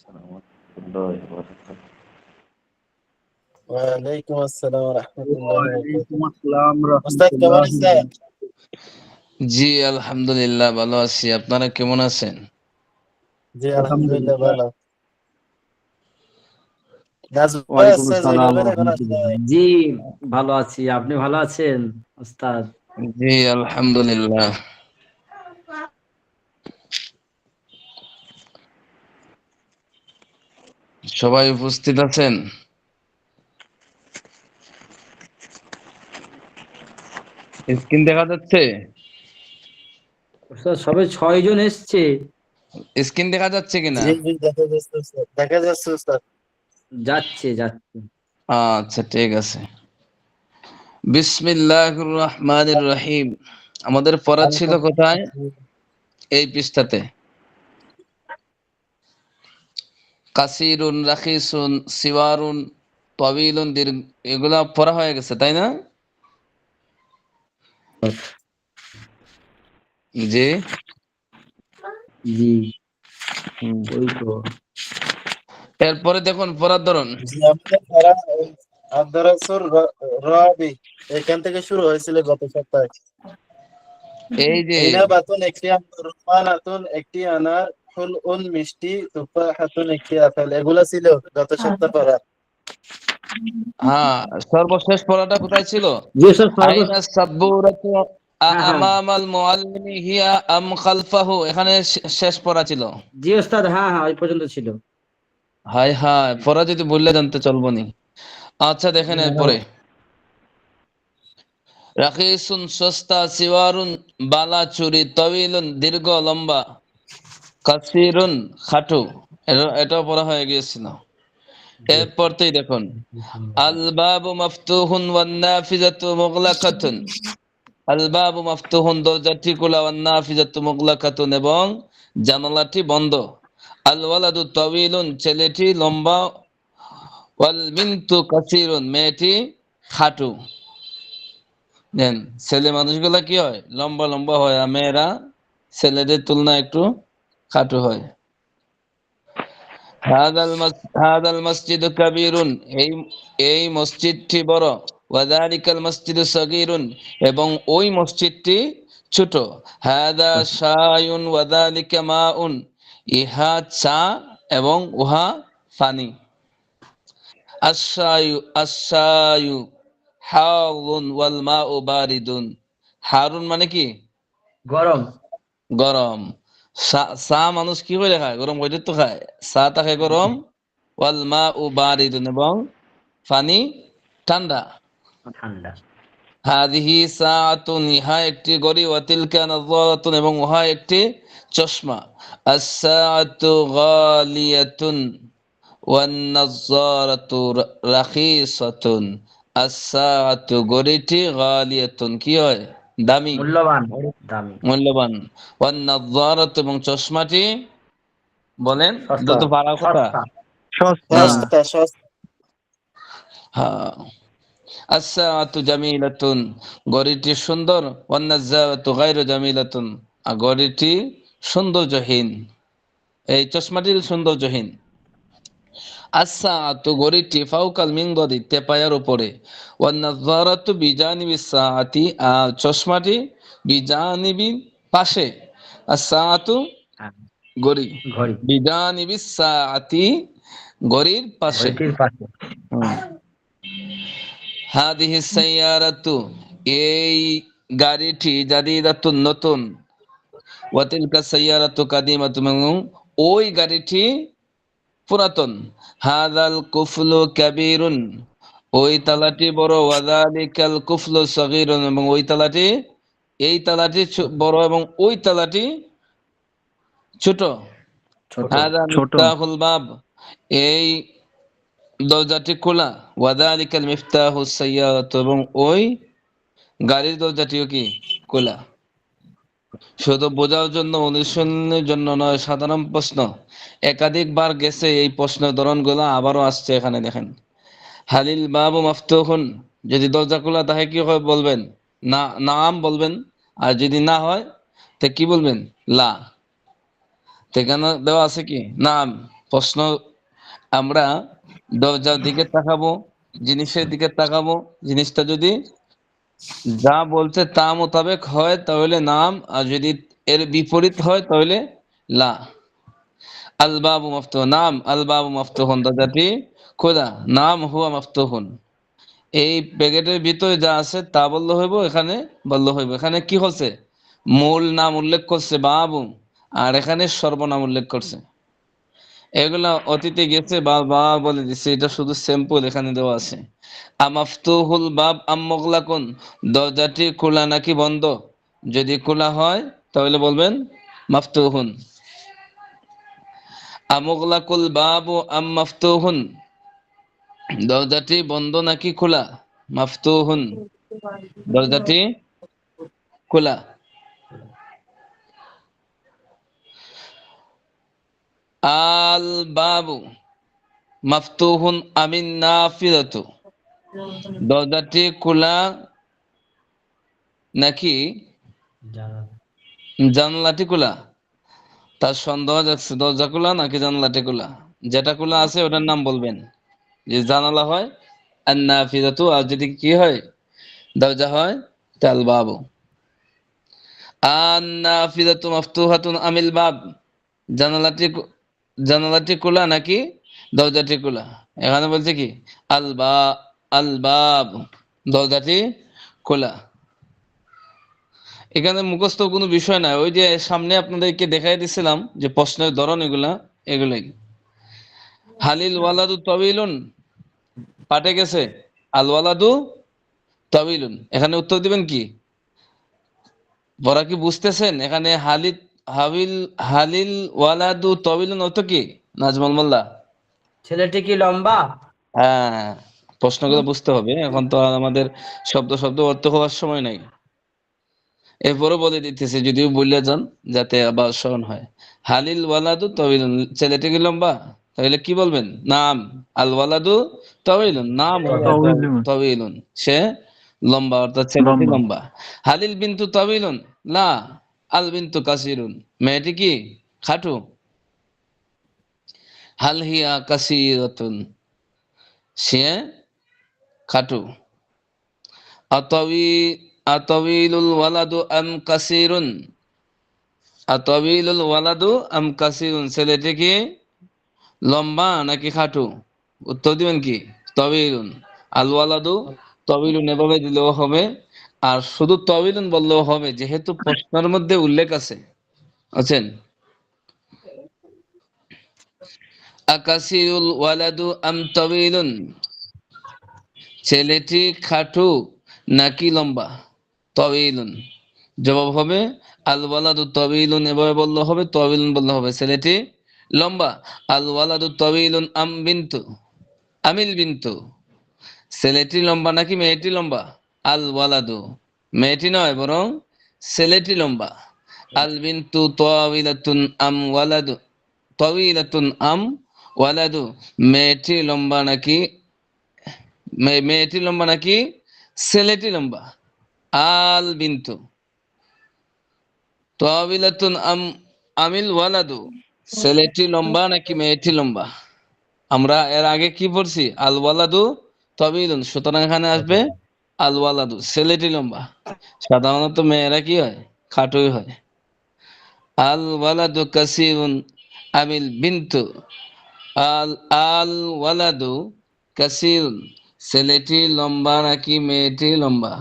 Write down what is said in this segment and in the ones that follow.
warahmatullahi wabarakatuh. ওয়ালাইকুম আসসালাম ওয়া রাহমাতুল্লাহি ওয়া ওয়ালাইকুম বারাকাতুহু। আসসালাম ওস্তাদ কেমন রহমতুল্লাহি আছেন? জি আলহামদুলিল্লাহ ভালো আছি। আপনারা কেমন আছেন? জি আলহামদুলিল্লাহ আলহামদুলিল্লাহ। ভালো। নাজ ভাই ওয়ালাইকুম আছে যে আসসালাম বলবেন এখন আসে রহমতুল্লাহ। নাই। জি ভালো আছি, আপনি ভালো আছেন ওস্তাদ? জি আলহামদুলিল্লাহ। সবাই উপস্থিত আছেন? স্ক্রিন দেখা যাচ্ছে? ওস্তাদ সবে 6 জন এসছে। স্ক্রিন দেখা যাচ্ছে কিনা? জি জি দেখা যাচ্ছে উস্তাদ, দেখা যাচ্ছে উস্তাদ। যাচ্ছে। আচ্ছা ঠিক আছে। বিসমিল্লাহির রহমানির রহিম। আমাদের পড়া ছিল কোথায়? এই পৃষ্ঠাতে। কাসিরুন, রাখিসুন, সিওয়ারুন, তাওয়িলুন, দীর্ঘ, এগুলা পড়া হয়ে গেছে তাই না? জি জি হুম। ওই তো। এরপরে দেখুন পড়ার ধরন। জি আমাদের পড়া আদ-দারাসুর রাবি এখান থেকে শুরু হয়েছিল গত সপ্তাহে। এই যে ইনাবাতুন একটি আনার, রুমানাতুন একটি আনার, হুলউন মিষ্টি, তুফাহাতুন একটি আপেল, এগুলা ছিল গত সপ্তাহ পড়া। হ্যাঁ, সর্বশেষ পড়াটা কোথায় ছিল? জি ওস্তাদ আইনা সাব্বুরাতু হ্যাঁ। আমামাল মুআল্লিমি হিয়া আম খালফাহু, এখানে শেষ পড়া ছিল। জি ওস্তাদ, হ্যাঁ ওই পর্যন্ত ছিল। হাই হাই, পড়া যদি বললে জানতে চলবো নি। আচ্ছা দেখেন এরপরে, রাখিসুন সস্তা, সিওয়ারুন বালা চুরি, তবিলুন দীর্ঘ লম্বা, কাসিরুন খাটু, এটাও পড়া হয়ে গিয়েছিল। এরপরতেই দেখুন, আল বাবু মাফতুহুন ওয়ান নাফিজাতু মুগলাকাতুন। আল বাবু মাফতুহুন, দরজাটি খোলা, ওয়ান নাফিজাতু মুগলাকাতুন, এবং জানালাটি বন্ধ। আল ওয়ালাদু তাওয়িলুন, ছেলেটি লম্বা, ওয়াল বিনতু কাসিরুন, মেয়েটি খাটু। দেন ছেলে মানুষগুলা কি হয়? লম্বা লম্বা হয়, আর মেয়েরা ছেলেদের তুলনায় একটু খাটু হয়। হাদাল মসজিদ কাবীরুন, এই মসজিদটি বড়। ওয়াযালিকাল মসজিদু সাগীরুন, এবং ওই মসজিদটি ছোট। হাদা শায়ুন ওয়াযালিকা মাউন, ইহা চা এবং উহা পানি। আশ-শায়ু হারুন ওয়াল মাউ বারিদুন। হারুন মানে কি? গরম। গরম। চা মানুষ কি করে খায়? গরম করে তো খায়। চাটা খায় গরম। ওয়াল মাউ বারিদুন, এবং পানি ঠান্ডা। ঠান্ডা। হাদিহি সাআতুন, ইহা একটি ঘড়ি। ওয়া তিলকা নাযরাতুন, এবং উহা একটি চশমা। আস-সাআতু গালিয়াতুন ওয়ান নাযরাতু রাখিসাতুন। আস-সাআতু, ঘড়িটি, গালিয়াতুন, কি হয়? দামি, মূল্যবান, দামি, মূল্যবান। ওয়ান নাযরাতু, এবং চশমাটি, বলেন সস্তা। দ্রুত পারার কথা। সস্তা। হুম, সস্তা সস্তা। হ্যাঁ। আস-সাআতু জামিলাতুন, ঘড়িটি সুন্দর। ওয়ান নাযরাতু গায়রু জামিলাতুন, আর ঘড়িটি সৌন্দর্যহীন, এই চশমাটি সৌন্দর্যহীন। আস-সাআতু, ঘড়িটি, ফাওকাল মিনবারি, তেপায়ার উপরে। ওয়ান নাযরাতু বিজানিবিস সাআতি, আর চশমাটি বিজানিবি, পাশে। আস-সাআতু, হ্যাঁ, ঘড়ি, ঘড়ি, বিজানিবিস সাআতি, ঘড়ির পাশে। ঘড়িটির পাশে। হুম। হাদিহি সাইয়ারাতু, এই গাড়িটি, জাদিদাতুন, নতুন। ওয়া তিলকা সাইয়ারাতু কাদিমাতুন, এবং ওই গাড়িটি পুরাতন। হাযাল কুফলু কাবীরুন, ওই তালাটি বড়। ওয়া যালিকাল কুফলু সাগীরুন, এবং ওই তালাটি, এই তালাটি বড়, এবং ওই তালাটি ছোট। ছোট। হাযা মিফতাহুল বাব, এই দরজাটি খোলা। ওয়া যালিকাল মিফতাহুস সাইয়ারাতু, এবং ওই গাড়ির দরজাটিও কি? খোলা। শুধু বোঝার জন্য, অনুশীলনের জন্য নয়, সাধারণ প্রশ্ন। একাধিকবার গেছে এই প্রশ্নের ধরনগুলো, আবারও আসছে এখানে দেখেন। হালিল বাবু মাফতুহুন, যদি দরজা খোলা থাকে কি হয় বলবেন? না, নাম বলবেন। আর যদি না হয় তো কি বলবেন? লা। তো এখানে দেওয়া আছে কি? নাম। প্রশ্ন আমরা দরজার দিকে তাকাবো, জিনিসের দিকে তাকাবো, জিনিসটা যদি যা বলছে তা মোতাবেক হয় তাহলে নাম, আর যদি এর বিপরীত হয় তাহলে লা। আল বাবু মাফতুহ, নাম আল বাবু মাফতুহুন, দরজাটি খোলা, নাম হুয়া মাফতুহুন। এই প্যাকেটের ভিতরে যা আছে তা বললে হইব, এখানে বললে হইব। এখানে কি হচ্ছে, মূল নাম উল্লেখ করছে বাবু, আর এখানে সর্বনাম উল্লেখ করছে। এগুলা অতীতে গেছে বা বা বলে দিচ্ছে, এটা শুধু স্যাম্পল এখানে দেওয়া আছে। আমাফতুহুল বাব আম মুগলাকুন, দরজাটি খোলা নাকি বন্ধ। যদি খোলা হয় তাহলে বলবেন মাফতুহুন। আমুগলাকুল বাবু আম মাফতুহুন, দরজাটি বন্ধ নাকি খোলা। মাফতুহুন, দরজাটি খোলা। আল বাবু মাফতুহুন আমিন নাফিদাতু, দরজাটি খোলা নাকি জানলাটি খোলা। তার সন্দেহ যাচ্ছে দরজা খোলা নাকি জানলাটি খোলা। যেটা খোলা আছে ওটার নাম বলবেন, যে জানালা হয় আর নাফিদাতু, আর যদি কি হয় দরজা হয় তাল বাবু। আন নাফিদাতু মাফতুহাতুন আমিল বাব, জানালাটি জানালাটি খোলা নাকি দরজাটি খোলা। এখানে বলছে কি আল বাব, দরজাটি খোলা। এখানে মুখস্থ কোনো বিষয় নাই, ওই যে সামনে আপনাদেরকে দেখাই দিছিলাম যে প্রশ্নের ধরন এগুলাই। হালিল ওয়ালাদু তবিলুন, পাটে গেছে আল ওয়ালাদু তবিলুন, এখানে উত্তর দিবেন কি। বড়া কি বুঝতেছেন এখানে হালিল ওয়ালাদু তবিলুন অর্থ কি নাজমুল মোল্লা। ছেলেটি কি লম্বা? হ্যাঁ, প্রশ্নগুলো বুঝতে হবে, এখন তো আর আমাদের শব্দ শব্দ অর্থ হওয়ার সময় নাই। এরপরও বলে দিতেছে যদিও বললে যান, যাতে আবার স্মরণ হয়। হালিল ওয়ালাদু তবিলুন, ছেলেটি কি লম্বা, তাহলে কি বলবেন নাম। আল ওয়ালাদু তবিলুন, নাম হুয়া তবিলুন, তবিলুন, সে লম্বা, অর্থাৎ ছেলেটি লম্বা। লম্বা। হালিল বিন্তু তবিলুন লা আল বিন্তু কাসিরুন, মেয়েটি কি খাটু। হাল হিয়া কাসিরাতুন, সে খাটু। আতাবি আতাবিলুল ওয়ালাদু আম কাসিরুন, আতাবিলুল ওয়ালাদু আম কাসিরুন, ছেলেটি কি লম্বা নাকি খাটু। উত্তর দিবেন কি তবিলুন। আল ওয়ালাদু তবিলুন এভাবে দিলেও হবে, আর শুধু তবিলুন বললেও হবে, যেহেতু প্রশ্নের মধ্যে উল্লেখ আছে। আছেন আকাসিরুল ওয়ালাদু আম তবিলুন, ছেলেটি খাটু নাকি লম্বা। তবিলুন জবাব হবে আল ওয়ালাদু তবিলুন, এভাবে বললে হবে, তবিলুন বললে হবে, ছেলেটি লম্বা। আল ওয়ালাদু তবিলুন আম বিন্তু আমিল বিন্তু, ছেলেটি লম্বা নাকি মেয়েটি লম্বা। আল ওয়ালাদু, মেয়েটি নয় বরং ছেলেটি লম্বা। আল বিন্তু তাওয়িলাতুন আম ওয়ালাদু, তাওয়িলাতুন আম ওয়ালাদু, মেয়েটি লম্বা নাকি মেয়েটি লম্বা নাকি ছেলেটি লম্বা। আল বিন্তু তাওয়িলাতুন আম আমিল ওয়ালাদু, ছেলেটি লম্বা নাকি মেয়েটি লম্বা। আমরা এর আগে কি পড়ছি আল ওয়ালাদু তাবিলুন, সুতরাং এখানে আসবে আল ওয়ালাদু, ছেলেটি লম্বা। সাধারণত মেয়েরা কি হয় খাটোই হয়। আল ওয়ালাদু কাসিরুন আমিল বিন্তু, আল আল ওয়ালাদু কাসিরুন, ছেলেটি লম্বা নাকি মেয়েটি লম্বা।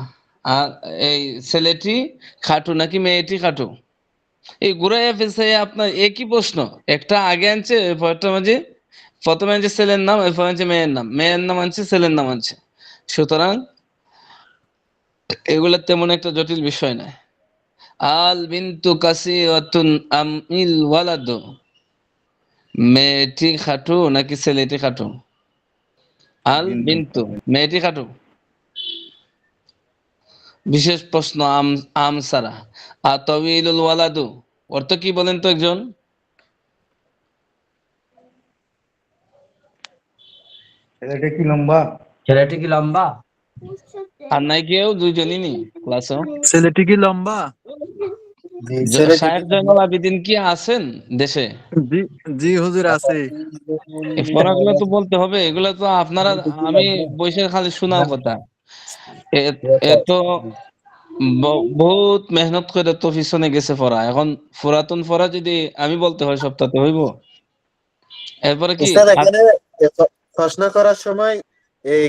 আর এই ছেলেটি খাটো নাকি মেয়েটি খাটো, এই ঘুরাইয়া ফেলছে আপনার একই প্রশ্ন। একটা আগে আনছে, প্রথমে আনছে ছেলের নাম, এরপর আনছে মেয়ের নাম, মেয়ের নাম আনছে, ছেলের নাম আনছে। সুতরাং এগুলা তেমন একটা জটিল বিষয় নয়। আল বিন্তু কাসিরাতুন আমিল ওয়ালাদু, মেয়েটি খাটু নাকি ছেলেটি খাটু। আল বিন্তু, মেয়েটি খাটু। বিশেষ প্রশ্ন আম সারা। আতাবিলুল ওয়ালাদু অর্থ কি বলেন তো একজন। ছেলেটা কি লম্বা? ছেলেটি কি লম্বা? আর নাই কেউ, দুইজনই নি ক্লাসে। ছেলেটি কি লম্বা? জি ছেলেটি শায়েখ জয়নুল আবেদিন কি আছেন দেশে? জি জি হুজুর আছে। এই পড়াগুলো তো বলতে হবে, এগুলো তো আপনারা, আমি বসে খালি শোনার কথা। এত বহুত মেহনত করে তো পিছনে গেছে পড়া, এখন পুরাতন পড়া যদি আমি বলতে হয় সপ্তাহতে হইব। এরপরে কি উস্তাদ এখানে প্রশ্ন করার সময় এই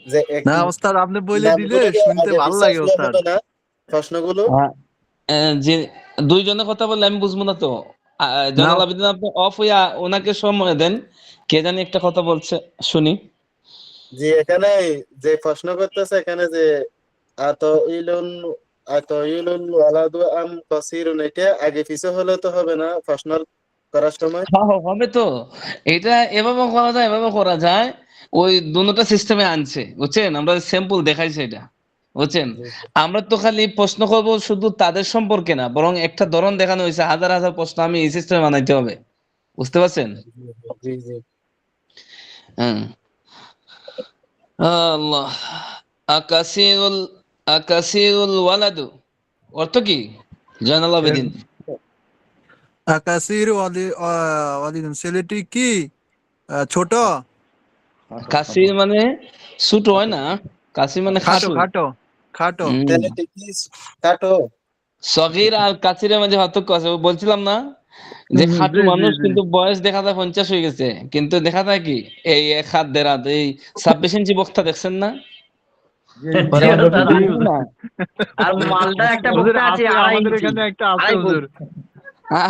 যে না ওস্তাদ, আপনি বলে দিলে নামগুলো শুনতে আগে ভালো পিছে লাগে আসলে ওস্তাদ। হবে না প্রশ্নগুলো। যে দুইজনে কথা বললে আমি বুঝবো না তো। না জয়নুল আবেদিন, আপনি অফ হইয়া ওনাকে সময় দেন। কে জানি একটা কথা বলছে, শুনি। জি এখানে যে প্রশ্ন করতেছে এখানে যে আত ইলুন আত ইলুন ওয়ালাদু আম কাসিরুন, এটা আগে পিছে হলে তো হবে না প্রশ্ন করার সময়। হ্যাঁ, হবে তো। এটা এভাবে করা যায়, এভাবে করা যায়। ওই দুটোটা সিস্টেমে আনছে, বুঝছেন? আমরা স্যাম্পল দেখাইছি এটা, বুঝছেন? জি আমরা তো খালি প্রশ্ন করব শুধু তাদের সম্পর্কে না, বরং একটা ধরন দেখানো হয়েছে, হাজার হাজার প্রশ্ন আমি এই সিস্টেমে বানাইতে হবে। বুঝতে পারছেন? জি জি হ্যাঁ। আল্লাহ। আকাসিরুল আকাসিরুল ওয়ালাদু অর্থ কি জয়নুল আবেদিন? আকাশির ওয়ালিদুন, ছেলেটি কি ছোট? কাসির মানে ছোট হয় না, কাসির মানে খাটো খাটো। খাটো খাটো। ছেলেটি কি কাটো? সগীর আর কাসিরের মাঝে পার্থক্য আছে, ও বলছিলাম না যে খাটু জি জি মানুষ জি কিন্তু বয়স দেখা যায় 50 হয়ে গেছে, কিন্তু দেখা যায় কি এই 1 হাত 1.5 হাত, এই 26 ইঞ্চি বক্তা দেখছেন না? জি জি ওস্তাদ। বুঝি না। আর মালদা একটা হুজুর বক্তা আছে আছে, 2.5 আমাদের ইঞ্চি, এখানে একটা আছে 2.5 ফুট। হুজুর।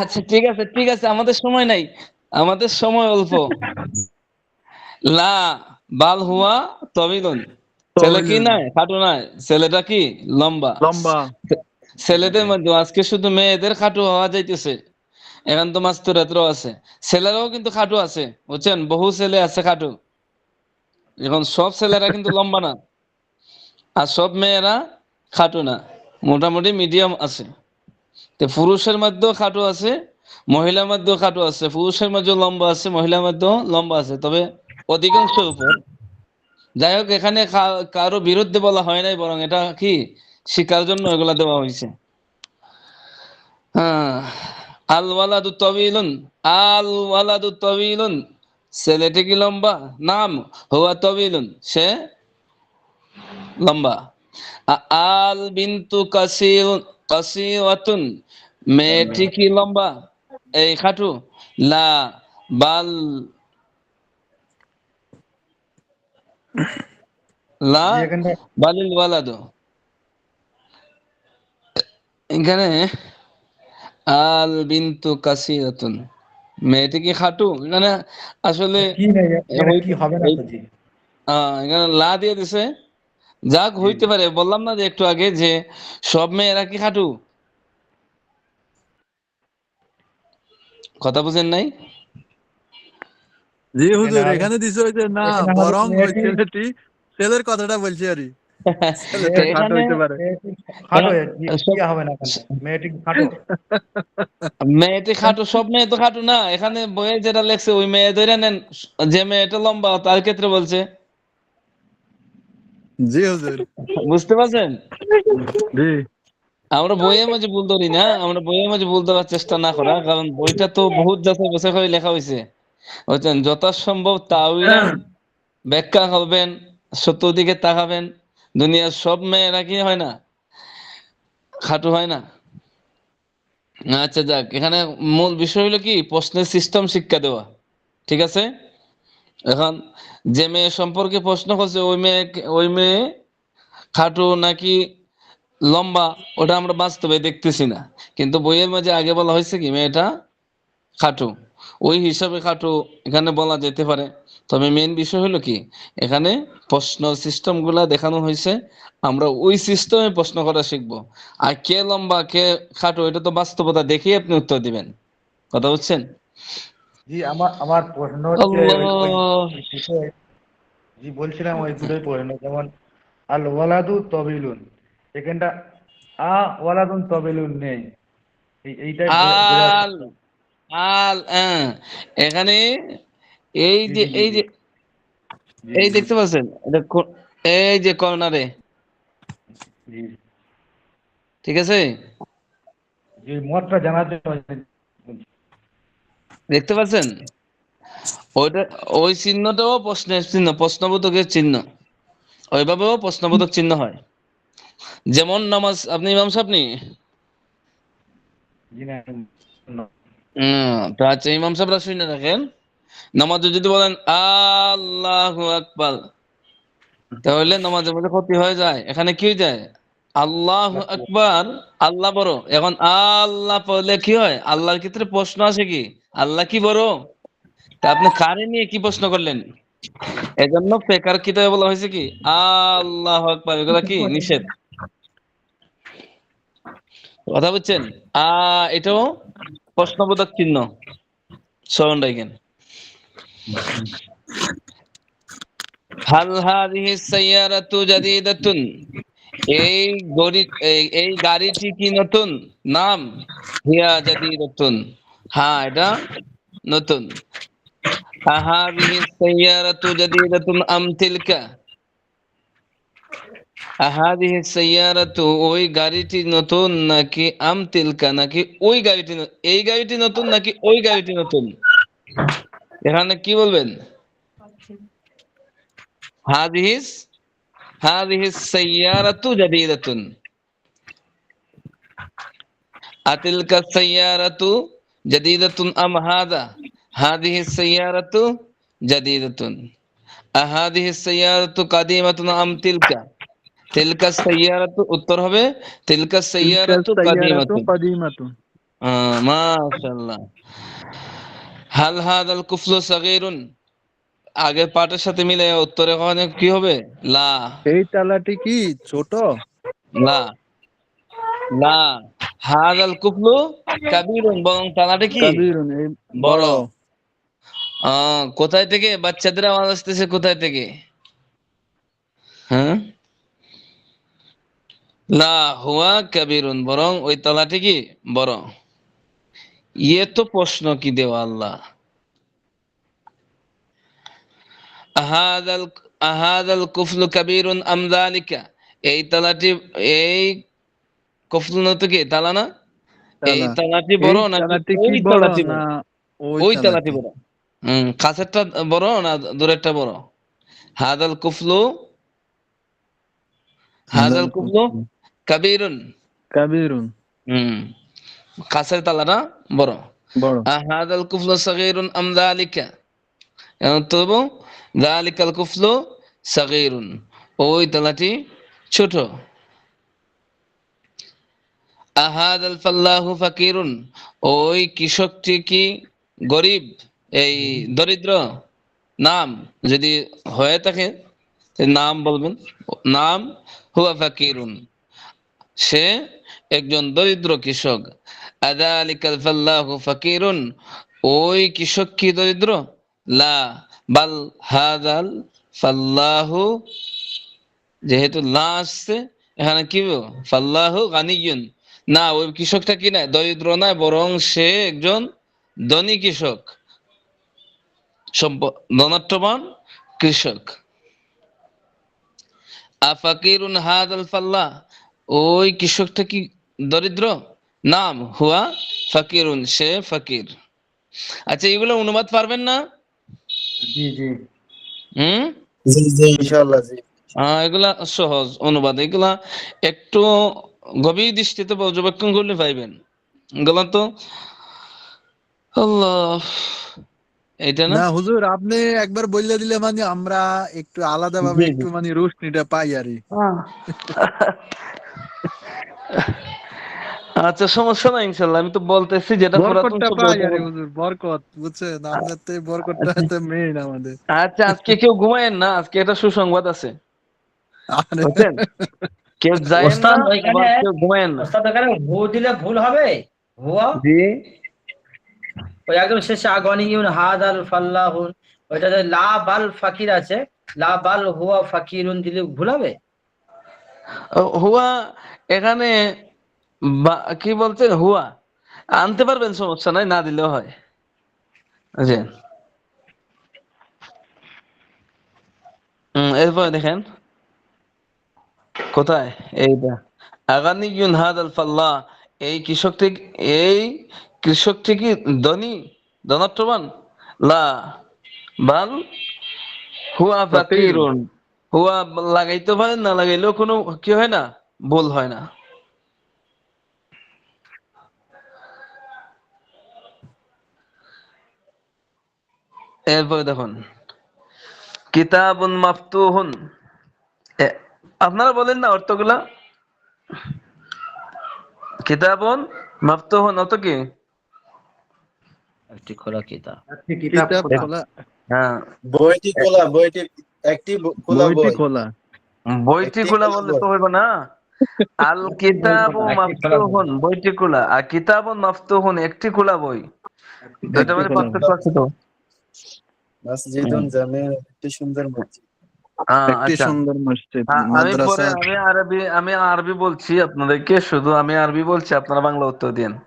আচ্ছা ঠিক আছে, ঠিক আছে, আমাদের সময় নাই, আমাদের সময় অল্প। লা বাল হুয়া তবিলুন, ছেলে কি তবিলুন, নাই খাটো নাই, ছেলেটা কি লম্বা। লম্বা। ছেলেদের মধ্যে আজকে শুধু মেয়েদের খাটো হওয়া যাইতেছে, এখন তো মাস্তুরাতরাও আছে, ছেলেরাও কিন্তু খাটো আছে, বুঝছেন? বহু ছেলে আছে খাটো। এখন সব ছেলেরা কিন্তু লম্বা না, আর সব মেয়েরা খাটো না, মোটামুটি মিডিয়াম আছে। তো পুরুষের মধ্যেও খাটো আছে, মহিলার মধ্যেও খাটো আছে, পুরুষের মধ্যেও লম্বা আছে, মহিলার মধ্যেও লম্বা আছে, তবে অধিকাংশ উপর। যাই হোক, এখানে কারো বিরুদ্ধে বলা হয় নাই, বরং এটা কি শিকার জন্য এগুলা দেওয়া হয়েছে। হ্যাঁ। আল ওয়ালাদু তবিলুন, আল ওয়ালাদু তবিলুন, ছেলেটি কি লম্বা? নাম হুয়া তবিলুন, সে লম্বা। আল বিন্তু কাসিরাতুন, মেয়েটি কি লম্বা এই খাটু? লা বাল লা জি এখানটা বালিল ওয়ালাদু। এখানে আল বিন্তু কাসিরাতুন, মেয়েটি কি খাটু, এখানে আসলে কি নাই, এখানে কি হবে না তো জি। এখানে লা দিয়ে দিছে। যাক, জি হইতে পারে, বললাম না যে একটু আগে যে সব মেয়েরা কি খাটু? কথা বুঝেন নাই? জি এখানে হুজুর, হবে, এখানে দিছে ওই যে না, এখানে হবে বরং ওই মেয়েটি, ছেলেটি, ছেলের কথাটা বলছি আরই, তো ছেলেটা খাটো এখানে হইতে পারে। মেয়েটি খাটো, কি সব হবে না এখানে, মেয়েটি কি খাটো? মেয়েটি খাটো, সব মেয়ে তো খাটো না, এখানে বইয়ে যেটা লেখছে ওই মেয়ে ধরে নেন, যে মেয়েটা লম্বা তার ক্ষেত্রে বলছে। জি হুজুর। বুঝতে পারছেন? জি আমরা বইয়ের মাঝে ভুল ধরি না, আমরা বইয়ের মাঝে ভুল ধরার চেষ্টা না করা, কারণ বইটা তো বহুত যাচাই বাছাই করে লেখা হয়েছে, বুঝছেন? যথাসম্ভব তাউইলান ব্যাখ্যা করবেন, সত্য দিকে তাকাবেন। দুনিয়ার সব মেয়েরা কি হয় না, খাটো হয় না। আচ্ছা যাক, এখানে মূল বিষয় হলো কি প্রশ্নের সিস্টেম শিক্ষা দেওয়া, ঠিক আছে? এখন যে মেয়ে সম্পর্কে প্রশ্ন করছে, ওই মেয়ে খাটো নাকি লম্বা, ওটা আমরা বাস্তবে দেখতেছি না, কিন্তু বইয়ের মাঝে আগে বলা হয়েছে কি মেয়েটা খাটো, ওই হিসাবে খাটো এখানে বলা যেতে পারে। তবে মেইন বিষয় হলো কি, এখানে প্রশ্ন সিস্টেম গুলা দেখানো হয়েছে, আমরা ওই সিস্টেমে প্রশ্ন করা শিখবো। আর কে লম্বা কে খাটো এটা তো বাস্তবতা দেখেই আপনি উত্তর দিবেন। কথা বুঝছেন? জি আমার আমার প্রশ্ন হচ্ছে ওই ওই আল্লাহ। ওই দুটোই, জি বলছিলাম ওই দুটোই প্রশ্ন, যেমন আল ওয়ালাদু তবিলুন, এখানটা ওয়ালাদুন তবিলুন নেই, এইটাই বোঝার আল চেষ্টা। আল এখানে এই জি যে জি জি এই জি যে জি এই জি দেখতে পাচ্ছেন, এটা এই যে কর্নারে, জি ঠিক আছে? এই মতটা জানার জন্য বলছি। দেখতে পাচ্ছেন ওইটা, ওই চিহ্নটাও প্রশ্নের চিহ্ন, প্রশ্নবোধকের চিহ্ন, ওইভাবেও প্রশ্নবোধক চিহ্ন হয়। যেমন নামাজ, আপনি ইমাম সাহেব নি? জি না, তো আচ্ছা, ইমাম সাহেবরা শুনে রাখেন, নামাজে যদি বলেন আল্লাহু আকবার, তাহলে নামাজের মধ্যে ক্ষতি হয়ে যায়। এখানে কি হয়ে যায়? আল্লাহু আকবার, আল্লাহ বড়। এখন আল্লাহ পড়লে কি হয়? আল্লাহর ক্ষেত্রে প্রশ্ন আসে কি আল্লাহ কি বড়? তা আপনি কারে নিয়ে কি প্রশ্ন করলেন? এজন্য ফেকার কিতাবে বলা হয়েছে কি আল্লাহু আকবার, এগুলা কি নিষেধ। কথা বুঝছেন? এটাও প্রশ্নবোধক চিহ্ন, স্মরণ রাখেন। হাল হাযিহি সাইয়ারাতু জাদীদাতুন, এই এই গাড়িটি কি নতুন? নাম হিয়া জাদীদাতুন, হ্যাঁ এটা নতুন। আহাযিহি সাইয়ারাতু জাদীদাতুন আম তিলকা, আহাযিহি সাইয়ারাতু, ওই গাড়িটি নতুন নাকি আম তিলকা, নাকি ওই গাড়িটি এই গাড়িটি নতুন নাকি ওই গাড়িটি নতুন? এখানে কি বলবেন? হাযিহিস হাযিহিস সাইয়ারাতু জাদীদাতুন, আতিলকা সাইয়ারাতু জাদীদাতুন আম হাযা, হাযিহিস সাইয়ারাতু জাদীদাতুন, আহাযিহিস সাইয়ারাতু কাদিমাতুন আম তিলকা, তিলকা সাইয়ারাতু, উত্তর হবে তিলকা তিলকা সাইয়ারাতু সাইয়ারাতু কাদিমাতুন। কাদিমাতুন। মাশাআল্লাহ। হাল হাদাল কুফলু সাগীরুন, আগের পাঠের সাথে মিলে উত্তরে ওখানে কি হবে? লা, এই তালাটি কি ছোট? লা, লা। হাদাল কুফলু কাবীরুন, বরং তালাটা কি কাবিরুন, এই বড়। বড়। কোথায় থেকে বাচ্চাদের আওয়াজ আসতেছে? কোথায় থেকে? হ্যাঁ, লা হুয়া কাবীরুন, বরং ওই তালাটি কি বড়। ইয়ে তো প্রশ্ন কি দেওয়া আল্লাহ। আহাদাল আহাদাল কুফলু কাবীরুন আম যালিকা, এই তালাটি, এই কুফলু তো কি তালা না? এই তালা। তালাটি এই বড় নাকি তালাটি কি ওই বড় তালাটি না বড়? ওই ওই তালাটি তালাটি? বড়। কাছেরটা বড় না দূরেরটা বড়? হাদাল কুফলু, হাদাল হাদাল কুফলু কুফলু কাবীরুন। কাবিরুন, হুম, কাছের তালাটা বড়। বড়। হাদাল কুফলু সাগীরুন আম যালিকা, এখন তবু যালিকাল কুফলু সাগীরুন, ওই তালাটি ছোট। আহাদাল ফাল্লাহু ফাকিরুন, ওই কৃষকটি কি গরিব, এই দরিদ্র? নাম যদি হয়ে থাকে নাম বলবেন, নাম হুয়া ফাকিরুন, সে একজন দরিদ্র কৃষক। আযালিকাল ফাল্লাহু ফাকিরুন, ওই কৃষক কি দরিদ্র? লা, বাল হাযাল ফাল্লাহু, যেহেতু লা আসছে এখানে কি ফাল্লাহু গানিয়ুন, না ওই কৃষকটা কি না দরিদ্র নয়, বরং সে একজন ধনী কৃষক, ধনাঢ্যবান কৃষক। আফাকিরুন হাদাল ফাল্লাহ, ওই কৃষকটা কি দরিদ্র? নাম হুয়া ফাকিরুন, সে ফকির। আচ্ছা, এগুলো অনুবাদ পারবেন না? জি জি হুম, জি জি ইনশাআল্লাহ জি। এগুলা সহজ অনুবাদ, এগুলা একটু গভীর দৃষ্টিতে পর্যবেক্ষণ করলে পাইবেন। এগুলা তো আল্লাহ, এটা না। না হুজুর, আপনি একবার বললে দিলে মানে আমরা একটু আলাদা ভাবে জি জি। একটু মানে রোশনিটা পাই আর কি। আচ্ছা, সমস্যা নাই, ইনশাল্লাহ আমি তো বলতেছি যেটা পুরাতন বরকতটা সব পাই বলতে আর কি পারবো। হুজুর, বরকত বুঝছেন, আপনার তো এই বরকতটা তো মেইন আমাদের। আচ্ছা, আজকে কেউ ঘুমায়েন না, আজকে একটা সুসংবাদ আছে, আরে বুঝছেন? কেউ যায়েন না, ওস্তাদ ওইখানে, আবার কেউ ঘুমায়েন না। ওস্তাদ ওখানে ভু দিলে ভুল হবে। ভুয়া, জি, ওই একদম শেষে আগনিউন হাদ আল ফাল্লাহুন, ওইটাতে লা বাল ফাকির আছে, লা বাল হুয়া ফাকিরুন দিলে ভুল হবে। হুয়া, এখানে কি বলছেন? হুয়া আনতে পারবেন, সমস্যা নাই, না দিলেও হয়। জি, এরপরে দেখেন কোথায় এইটা, আগানিয়ুন হাদাল ফাল্লাহ, এই কৃষকটি এই কৃষকটি কি ধনী ধনাত্মবান? লা বাল হুয়া ফাকিরুন। হুয়া লাগাইতে পারেন, না লাগাইলেও কোনো কি হয় না, ভুল হয় না। এরপরে দেখুন কিতাবুন মাফতুহুন। এ- আপনারা বলেন না অর্থগুলা। কিতাবুন মাফতুহুন অর্থ কি? একটি খোলা কিতাব। একটি কিতাব কিতাব খোলা। খোলা, হ্যাঁ, বইটি খোলা, বইটি একটি খোলা বইটি বই, খোলা। বইটি একটি খোলা খোলা বললে বই। তো হইব না। আল কিতাবু একটি খোলা বই। মাফতুহুন, বইটি খোলা। আর কিতাবুন মাফতুহুন, একটি খোলা বই। দুইটা একটি মানে খোলা বই। পার্থক্য আছে তো। মসজিদুন জামিল, একটি সুন্দর মসজিদ। একটি আচ্ছা, সুন্দর মসজিদ, আমি পরে মাদ্রাসা। আমি আরবি বলছি আপনাদেরকে, শুধু আমি আরবি বলছি, আপনারা বাংলা উত্তর দিন।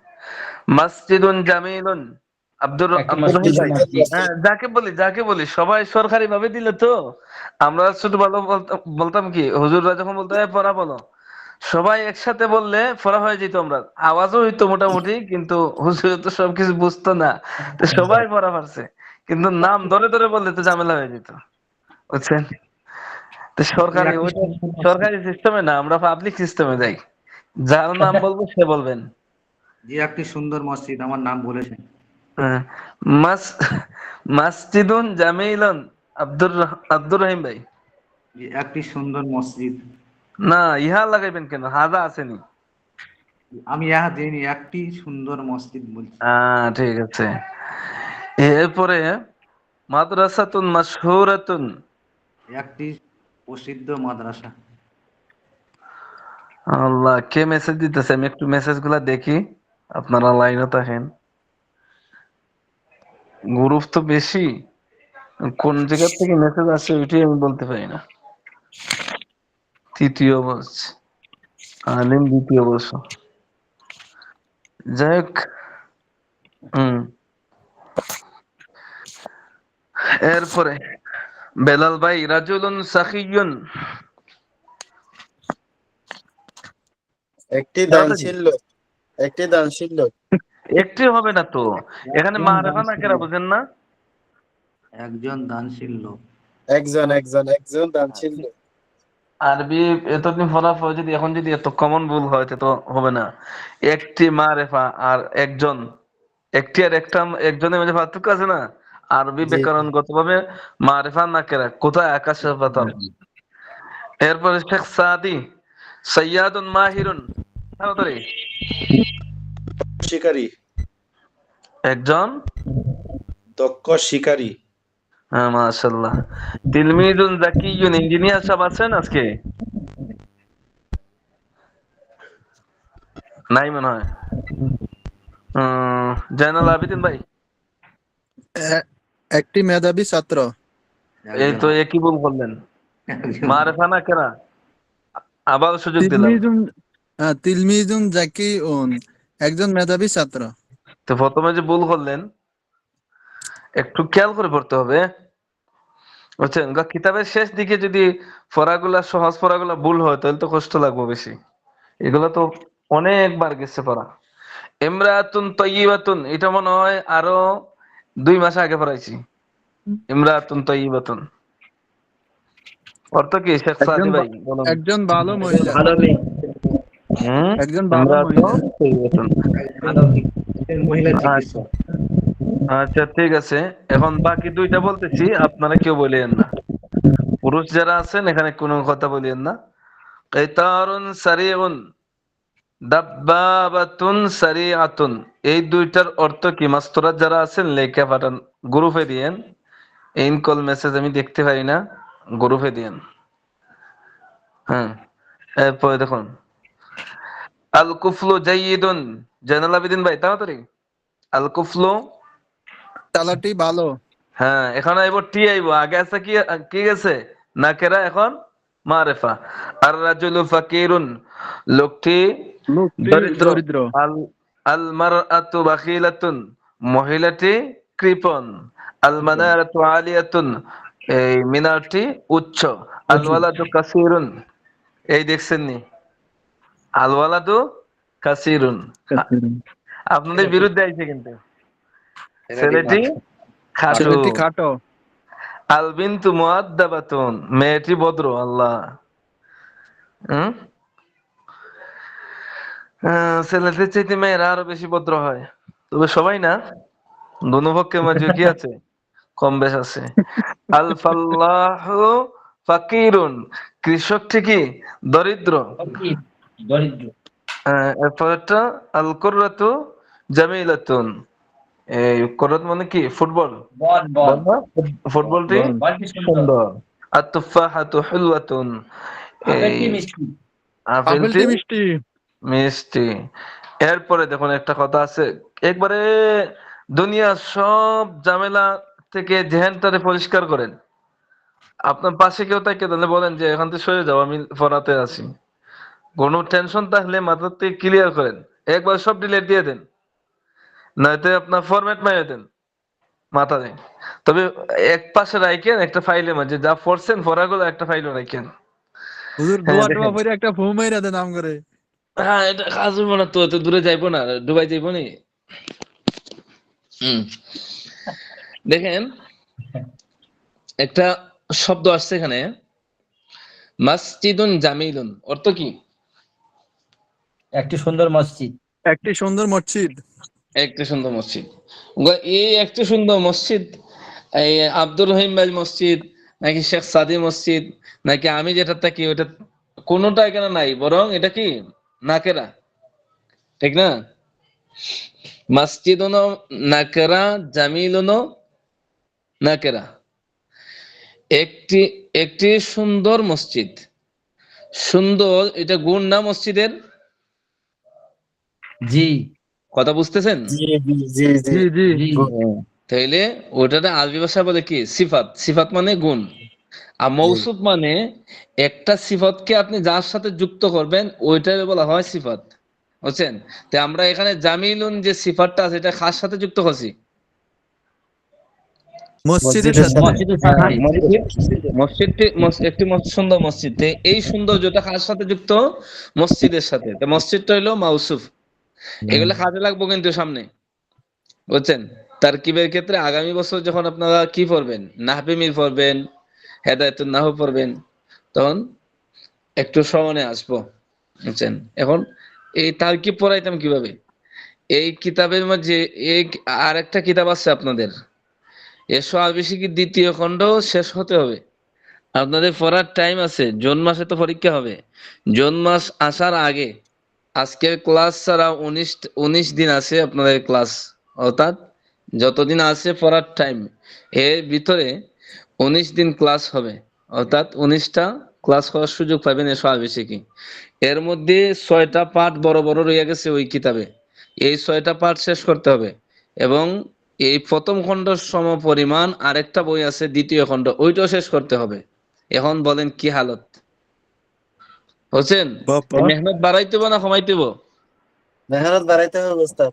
মসজিদুন জামিলুন। একটি আব্দুর একটি রহিম মসজিদ ভাই। সুন্দর মসজিদ। মসজিদ। হ্যাঁ, যাকে বলি সবাই সরকারি ভাবে দিলে তো। আমরা ছোট ভালো বলতাম কি, হুজুররা যখন বলতো "এ, পড়া বলো", সবাই একসাথে বললে পড়া হয়ে যেত। আমরা আওয়াজও হইতো মোটামুটি, কিন্তু হুজুর তো সবকিছু বুঝতো না, তো সবাই পড়া পারছে। কিন্তু নাম ধরে ধরে বললে তো ঝামেলা হয়ে যেত, বুঝছেন? তো জি, সরকারি একটি ওইটা সুন্দর মসজিদ। সরকারি সিস্টেমে না, আমরা পাবলিক সিস্টেমে যাই। যার নাম বলবো সে বলবেন। জি, একটি সুন্দর মসজিদ, আমার নাম বলেছেন। হ্যাঁ। মাস মাসজিদুন জামিলুন। আব্দুর রহিম ভাই। জি, একটি সুন্দর মসজিদ। না, ইহা লাগাইবেন কেন, হাদা আসেনি। আমি ইহা দিইনি, একটি সুন্দর মসজিদ বলছি। ঠিক আছে। এরপরে মাদ্রাসাতুন মাশহুরাতুন। একটি প্রসিদ্ধ মাদ্রাসা। আল্লাহ, কে মেসেজ দিতেছে? আমি একটু মেসেজ গুলা দেখি, আপনারা লাইনে থাকেন। গ্রুপ তো বেশি, কোন জায়গা থেকে মেসেজ আসে ওইটাই আমি বলতে পারি না। তৃতীয় বর্ষ, আলিম দ্বিতীয় বর্ষ। যাই হোক। হম। এরপরে বেলাল ভাই, রাজুলুন সাখিয়ুন। একটি তাড়াতাড়ি। দানশীল লোক, একটি দানশীল লোক। একটি হবে না তো, এখানে একজন মারেফা না দানশীল কেরা লোক। বুঝেন না? একজন দানশীল লোক। একজন দানশীল লোক। আরবি এতদিন পড়ার পর যদি এখন যদি এত কমন ভুল হয় তো হবে না। একটি মারেফা আর একজন, একটি আর একটা, একজনের মাঝে পার্থক্য আছে না? আরবি জি, ব্যাকরণগত ভাবে মারেফা না কেরা কোথায় আকাশের পাতাল। এরপরে শেখ সাদি, সৈয়াদুন মাহিরুন। তাড়াতাড়ি। শিকারী, একজন, দক্ষ শিকারী। হ্যাঁ, মাশাআল্লাহ। তিলমিজুন জাকিয়ুন, ইঞ্জিনিয়ার সাহেব আছেন আজকে? নাই মনে হয়। জাইনুল আবেদিন ভাই। এ- একটি মেধাবী ছাত্র। এই একজন তো একই ভুল করলেন। একজন মারেফা না কেরা, আবার সুযোগ দিলাম। তিলমিজুন, তিলমিজুন জাকিউন, একজন মেধাবী ছাত্র। তো প্রথমে যে ভুল করলেন, একটু খেয়াল করে পড়তে হবে, বুঝছেন? কিতাবের শেষ দিকে যদি পড়াগুলা, সহজ পড়াগুলা ভুল হয় তাহলে তো কষ্ট লাগবে বেশি। এগুলো তো অনেকবার গেছে পড়া। ইমরাতুন তয়্যিবাতুন, এটা মনে হয় আরো 2 মাস আগে পড়াইছি। ইমরাতুন তয়্যিবাতুন অর্থ কি শেখ একজন সাদি ভাই বা- বলুন? একজন ভালো একজন মহিলা। ভালো মেয়ে। হুম। একজন ভালো মহিলা। ইমরাতুন তয়্যিবাতুন। ভালো মেয়ে। মহিলা আচ্ছা, চিকিৎসক। আচ্ছা, ঠিক আছে। এখন বাকি 2টা বলতেছি, আপনারা কেউ বলিয়েন না। পুরুষ যারা আছেন এখানে কোনো কথা বলিয়েন না। কিতারুন সারিউন, দাব্বাবাতুন সারিআতুন। এই 2টার অর্থ কি? মাস্তুরাত যারা আছেন লেখা পাঠান, গ্রুপে দিয়েন। ইন কল মেসেজ আমি দেখতে পাই না, গ্রুপে দিয়েন। হ্যাঁ। এরপরে দেখুন আল কুফলু জাইয়িদুন। জাইনুল আবেদিন ভাই, তাড়াতাড়ি। আল কুফলু। তালাটি ভালো। হ্যাঁ, এখন আইব টি আইব, আগে আছে কি, কি গেছে নাকেরা, এখন মারেফা। আর রাজুলু ফাকিরুন, লোকটি লোকটি দরিদ্র। দরিদ্র। আল আল মারআতু বাখিলাতুন, মহিলাটি কৃপণ। আল মানারাতু আলিয়াতুন, এই মিনারটি উচ্চ। আল ওয়ালাদু কাসিরুন, এই দেখছেন নি? আল ওয়ালাদু কাসিরুন। আপনাদের বিরুদ্ধে আইছে কিন্তু ছেলেটি খাটু। ছেলেটি খাটো। আল বিনতু মুআদ্দাবাতুন, মেয়েটি ভদ্র। আল্লাহ, হুম, ছেলেদের চাইতে মেয়েরা আরো বেশি ভদ্র হয়, তবে সবাই না, দোনো পক্ষের মাঝে কি আছে, কম বেশ আছে। আল ফাল্লাহু ফাকিরুন, কৃষক ঠিকই দরিদ্র। ফকির, দরিদ্র। এরপর একটা আল কুররাতু জামিলাতুন, এই কুররাত মানে কি, ফুটবল, বল বল বল না? ফুটবলটি বলটি সুন্দর। সুন্দর। আর তুফাহাতু হুলওয়াতুন, আপেলটি এই মিষ্টি। আপেলটি আপেলটি মিষ্টি। মিষ্টি। এরপরে দেখুন একটা কথা আছে, একবারে দুনিয়ার সব ঝামেলা থেকে জেহেনটারে পরিষ্কার করেন। আপনার পাশে কেউ তাকে তাহলে বলেন যে এখান থেকে সরে যাও, আমি পড়াতে আছি। কোনো টেনশন থাকলে মাথার থেকে ক্লিয়ার করেন, একবার সব ডিলিট দিয়ে দেন, নয়তো আপনার ফরম্যাট মারিয়ে দেন মাথায়। তবে এক পাশে রাখেন একটা ফাইলের মাঝে যা পড়ছেন পড়াগুলো একটা ফাইলে রাখেন। হুজুর হ্যাঁ দোয়া টোয়া দেখেন, পড়ে একটা ফু মাইরা দেন আম করে। হ্যাঁ এটা কাজ হইব না তো, এত দূরে যাইবো না, ডুবাই যাইবো নি। হুম, দেখেন একটা শব্দ আসছে এখানে, মাসজিদুন জামিলুন, অর্থ কি? একটি সুন্দর মসজিদ। একটি সুন্দর মসজিদ। একটি সুন্দর মসজিদ। এই একটি সুন্দর মসজিদ, এই আব্দুর রহিম ভাই মসজিদ, নাকি শেখ সাদি মসজিদ, নাকি আমি যেটা থাকি ওটা, কোনোটা এখানে নাই, বরং এটা কি নাকেরা, ঠিক না? মসজিদুন নাকেরা, জামিলুন নাকেরা। একটি একটি সুন্দর মসজিদ, সুন্দর এটা গুণ না মসজিদের? জি কথা বুঝতেছেন? জি জি জি জি জি জি। জি। তাইলে ওটাতে আরবি ভাষা বলে কি, সিফাত। সিফাত মানে গুণ, আর মৌসুফ মানে একটা সিফাতকে আপনি যার সাথে যুক্ত করবেন ওইটাকে বলা হয় সিফাত, বুঝছেন? তো আমরা এখানে জামিলুন যে সিফাতটা আছে এটা কার সাথে যুক্ত করছি? মসজিদের মসজিদের সাথে। সাথে। মসজিদের সাথে। মসজিদটি একটি সুন্দর মসজিদ। তো এই সৌন্দর্যটা কার সাথে যুক্ত? মসজিদের সাথে। তো মসজিদটা হলো মাউসুফ। এগুলো কাজে লাগবো কিন্তু সামনে, বুঝছেন? তারকিবের ক্ষেত্রে আগামী বছর যখন আপনারা কি পড়বেন, নাহবে মিল পড়বেন, হেদায়েতুন নাহু পড়বেন, তখন একটু স্মরণে আসবো, বুঝছেন? এখন এই তারকিব পড়াইতাম কিভাবে? এই কিতাবের মধ্যে এই আর একটা কিতাব আছে আপনাদের, এসো আবিষ্কৃত দ্বিতীয় খণ্ড শেষ হতে হবে। আপনাদের পড়ার টাইম আছে, জুন মাসে তো পরীক্ষা হবে। জুন মাস আসার আগে, আজকের ক্লাস ছাড়া 19 দিন আছে আপনাদের ক্লাস, অর্থাৎ যতদিন আছে পড়ার টাইম, এর ভিতরে 19 দিন ক্লাস হবে, অর্থাৎ 19টা ক্লাস করার সুযোগ পাবেন এসো আবিষ্কৃত। এর মধ্যে 6টা পাঠ বড় বড় রয়ে গেছে ওই কিতাবে, এই 6টা পাঠ শেষ করতে হবে। এবং এই প্রথম খণ্ডের সম পরিমাণ আরেকটা বই আছে দ্বিতীয় খণ্ড, ওইটাও শেষ করতে হবে। এখন বলেন কি হালত, বুঝছেন? বাবা। মেহনত বাড়াইতে হবে না কমাইতে হবে? মেহনত বাড়াইতে হবে ওস্তাদ।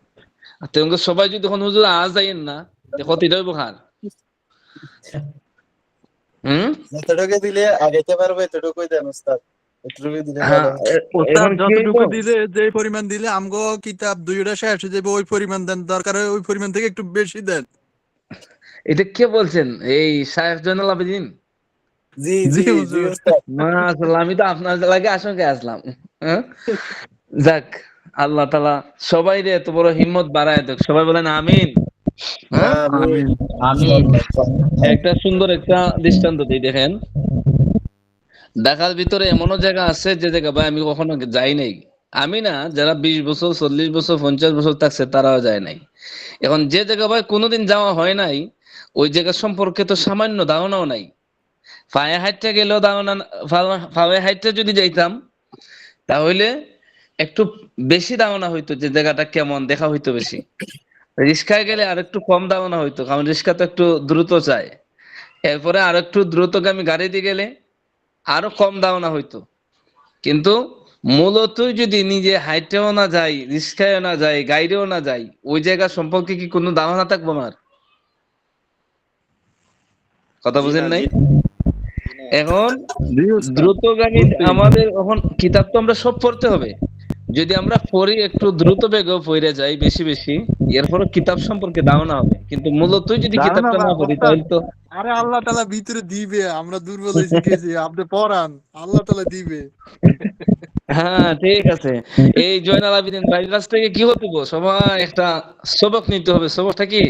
তেমন সবাই যদি এখন হুজুর আজ যাইয়েন না, দেখো তিটাই বখার। হুম, যতটুকু দিলে আগাইতে পারবে এতটুকুই দেন ওস্তাদ, এতটুকু দিলে হ্যাঁ, ভালো হয়। ওস্তাদ এখন কি যতটুকু হইবো? দিলে, যে পরিমাণ দিলে আমগো কিতাব দুইটা শেষ হয়ে যাবে, ওই পরিমাণ দেন, দরকার হয় ওই পরিমাণ থেকে একটু বেশি দেন। এটা কে বলছেন? এই শায়েখ জয়নুল আবেদিন? জি জি জি জি হুজুর। ওস্তাদ। মাশাআল্লাহ, আমি তো আপনার লাগে আশঙ্কায় আসলাম। হ্যাঁ? যাক, আল্লাহ তাআলা সবাই রে এত বড় হিম্মত বাড়ায় দেখ, সবাই বলেন আমিন। হ্যাঁ, আমিন। আমিন। একটা সুন্দর একটা দৃষ্টান্ত দিই, দেখেন ঢাকার ভিতরে এমনও জায়গা আছে যে জায়গা ভাই আমি কখনো যাই নাই। আমি না, যারা 20 বছর 40 বছর 50 বছর থাকছে তারাও যায় নাই। এখন যে জায়গা ভাই কোনোদিন যাওয়া হয় নাই, ওই জায়গা সম্পর্কে তো সামান্য ধারণাও নাই। পায়ে হাঁটতে গেলেও ধারণা, পায়ে হাঁটতে যদি যাইতাম তাহলে একটু বেশি ধারণা হইতো যে জায়গাটা কেমন, দেখা হইতো বেশি। রিস্কায় গেলে আর একটু কম ধারণা হইতো, কারণ রিস্কা তো একটু দ্রুত চায়। এরপরে আর একটু দ্রুতগামী গাড়িতে গেলে আরো কম ধারণা হইতো। কিন্তু মূলত যদি নিজে হাইটেও না যাই, রিস্কায়ও না যাই, গাড়িও না যাই, ওই জায়গা সম্পর্কে কি কোনো ধারণা থাকবো আমার? কথা জি বুঝেন না, নাই? জি এখন জি ওস্তাদ। দ্রুতগামী বুঝছি। আমাদের এখন কিতাব তো আমরা সব পড়তে হবে, যদি আমরা পড়ি একটু দ্রুত বেগে পড়ে যাই বেশি বেশি, এরপরও কিতাব সম্পর্কে ধারণা হবে, কিন্তু মূলত যদি ধারণা কিতাবটা বা না পড়ি ওস্তাদ, তাহলে তো আরে আল্লাহ তাআলা ভিতরে দিবে, আমরা দুর্বল হয়ে শিখেছি, আপনি পড়ান, আল্লাহ তাআলা দিবে। হ্যাঁ ঠিক আছে। এই জয়নাল আবেদিন ভাইয়ের কাছ থেকে কি হতে হবে, সবাই একটা সবক নিতে হবে। সবকটা কি,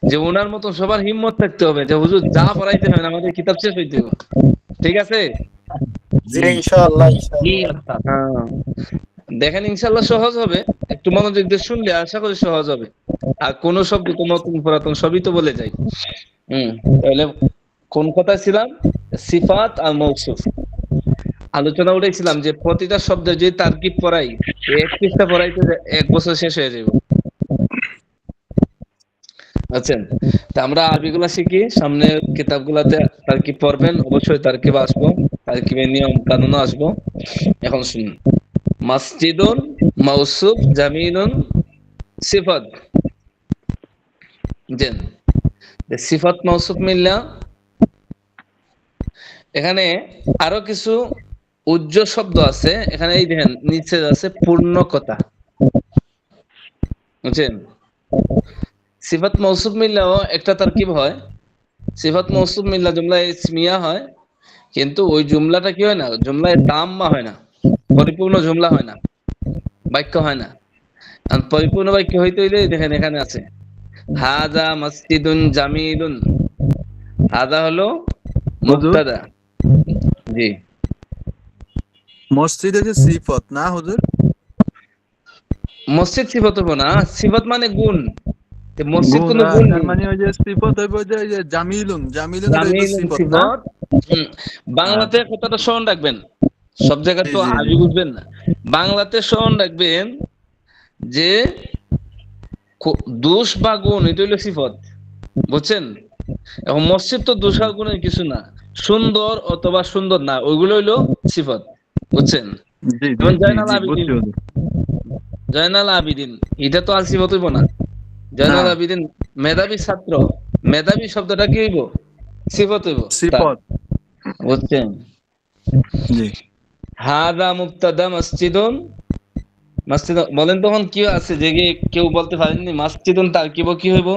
যে ওনার মতন সবার হিম্মত থাকতে হবে যে হুজুর যা পড়াইতে হয় আমাদের কিতাব শেষ হইতে হবে। ঠিক আছে? জি ইনশাআল্লাহ জি ইনশাআল্লাহ। ওস্তাদ। হ্যাঁ, দেখেন ইনশাল্লাহ সহজ হবে, একটু মনোযোগ দিয়ে শুনলে আশা করি সহজ হবে। আর কোন শব্দ তো নতুন পুরাতন সবই তো বলে যাই। তাহলে কোন কথায় ছিলাম? সিফাত আর মৌসুফ আলোচনা উঠেছিলাম যে প্রতিটা শব্দের যদি তারকিব পড়াই, এক পৃষ্ঠা পড়াইতে 1 বছর শেষ হয়ে যাবে। আছেন, তা আমরা আরবিগুলা শিখি, সামনে কিতাবগুলাতে তারকিব পড়বেন, অবশ্যই তারকিব আসবো, তারকিবের নিয়ম কানুন আসবো। এখন শুনুন, মসজিদুন মৌসুফ জামিলুন সিফাত। জেন সিফাত মৌসুফ মিললা। এখানে আরো কিছু উজ্জ্বল শব্দ আছে, এখানে এই দেখেন নিচে আছে পূর্ণ কথা, বুঝছেন? সিফাত মৌসুফ মিললেও একটা তারকিব হয়, সিফাত মৌসুফ মিললা জুমলা ইসমিয়া হয়, কিন্তু ওই জুমলাটা কি হয় না, জুমলায় তাম্মা হয় না, পরিপূর্ণ জুমলা হয় না, বাক্য হয় না। আর পরিপূর্ণ বাক্য হইতে হইলে দেখেন এখানে আছে হাযা মসজিদুন জামিলুন। হাযা হলো হুজুর, মুবতাদা। জি, মসজিদ হচ্ছে সিফত না হুজুর? মসজিদ সিফত হবো না, সিফত মানে গুণ, তো মসজিদ গুণ, কোনো গুণ তার নেই। মানে ওই যে সিফত হইব যে ওই যে জামিলুন, জামিলুন এটা হইব জামিলুন সিফত না? সিফত। বাংলাতে আচ্ছা, কথাটা স্মরণ রাখবেন, সব জায়গায় জি তো জি জি। আরবি বুঝবেন না। বাংলাতে স্মরণ রাখবেন যে দোষ বা গুণ এটা হইলো সিফত, বুঝছেন? এখন মসজিদ তো দোষ আর গুণের কিছু না, সুন্দর অথবা সুন্দর না, ওইগুলো হইলো সিফত, বুঝছেন? জি জি যেমন জি জয়নাল জি আবিদিন, বুঝছি হুজুর। জয়নাল আবিদিন এটা তো আর সিফত হইব না। না, জয়নাল আবিদিন মেধাবী ছাত্র, মেধাবী শব্দটা কি হইব? সিফত হইব তার, সিফত। বুঝছেন? জি। হাদা মুবতাদা মসজিদুন, মসজিদ বলেন তখন কি আছে যে কেউ বলতে পারেননি মসজিদুন তারকিব কি হইব?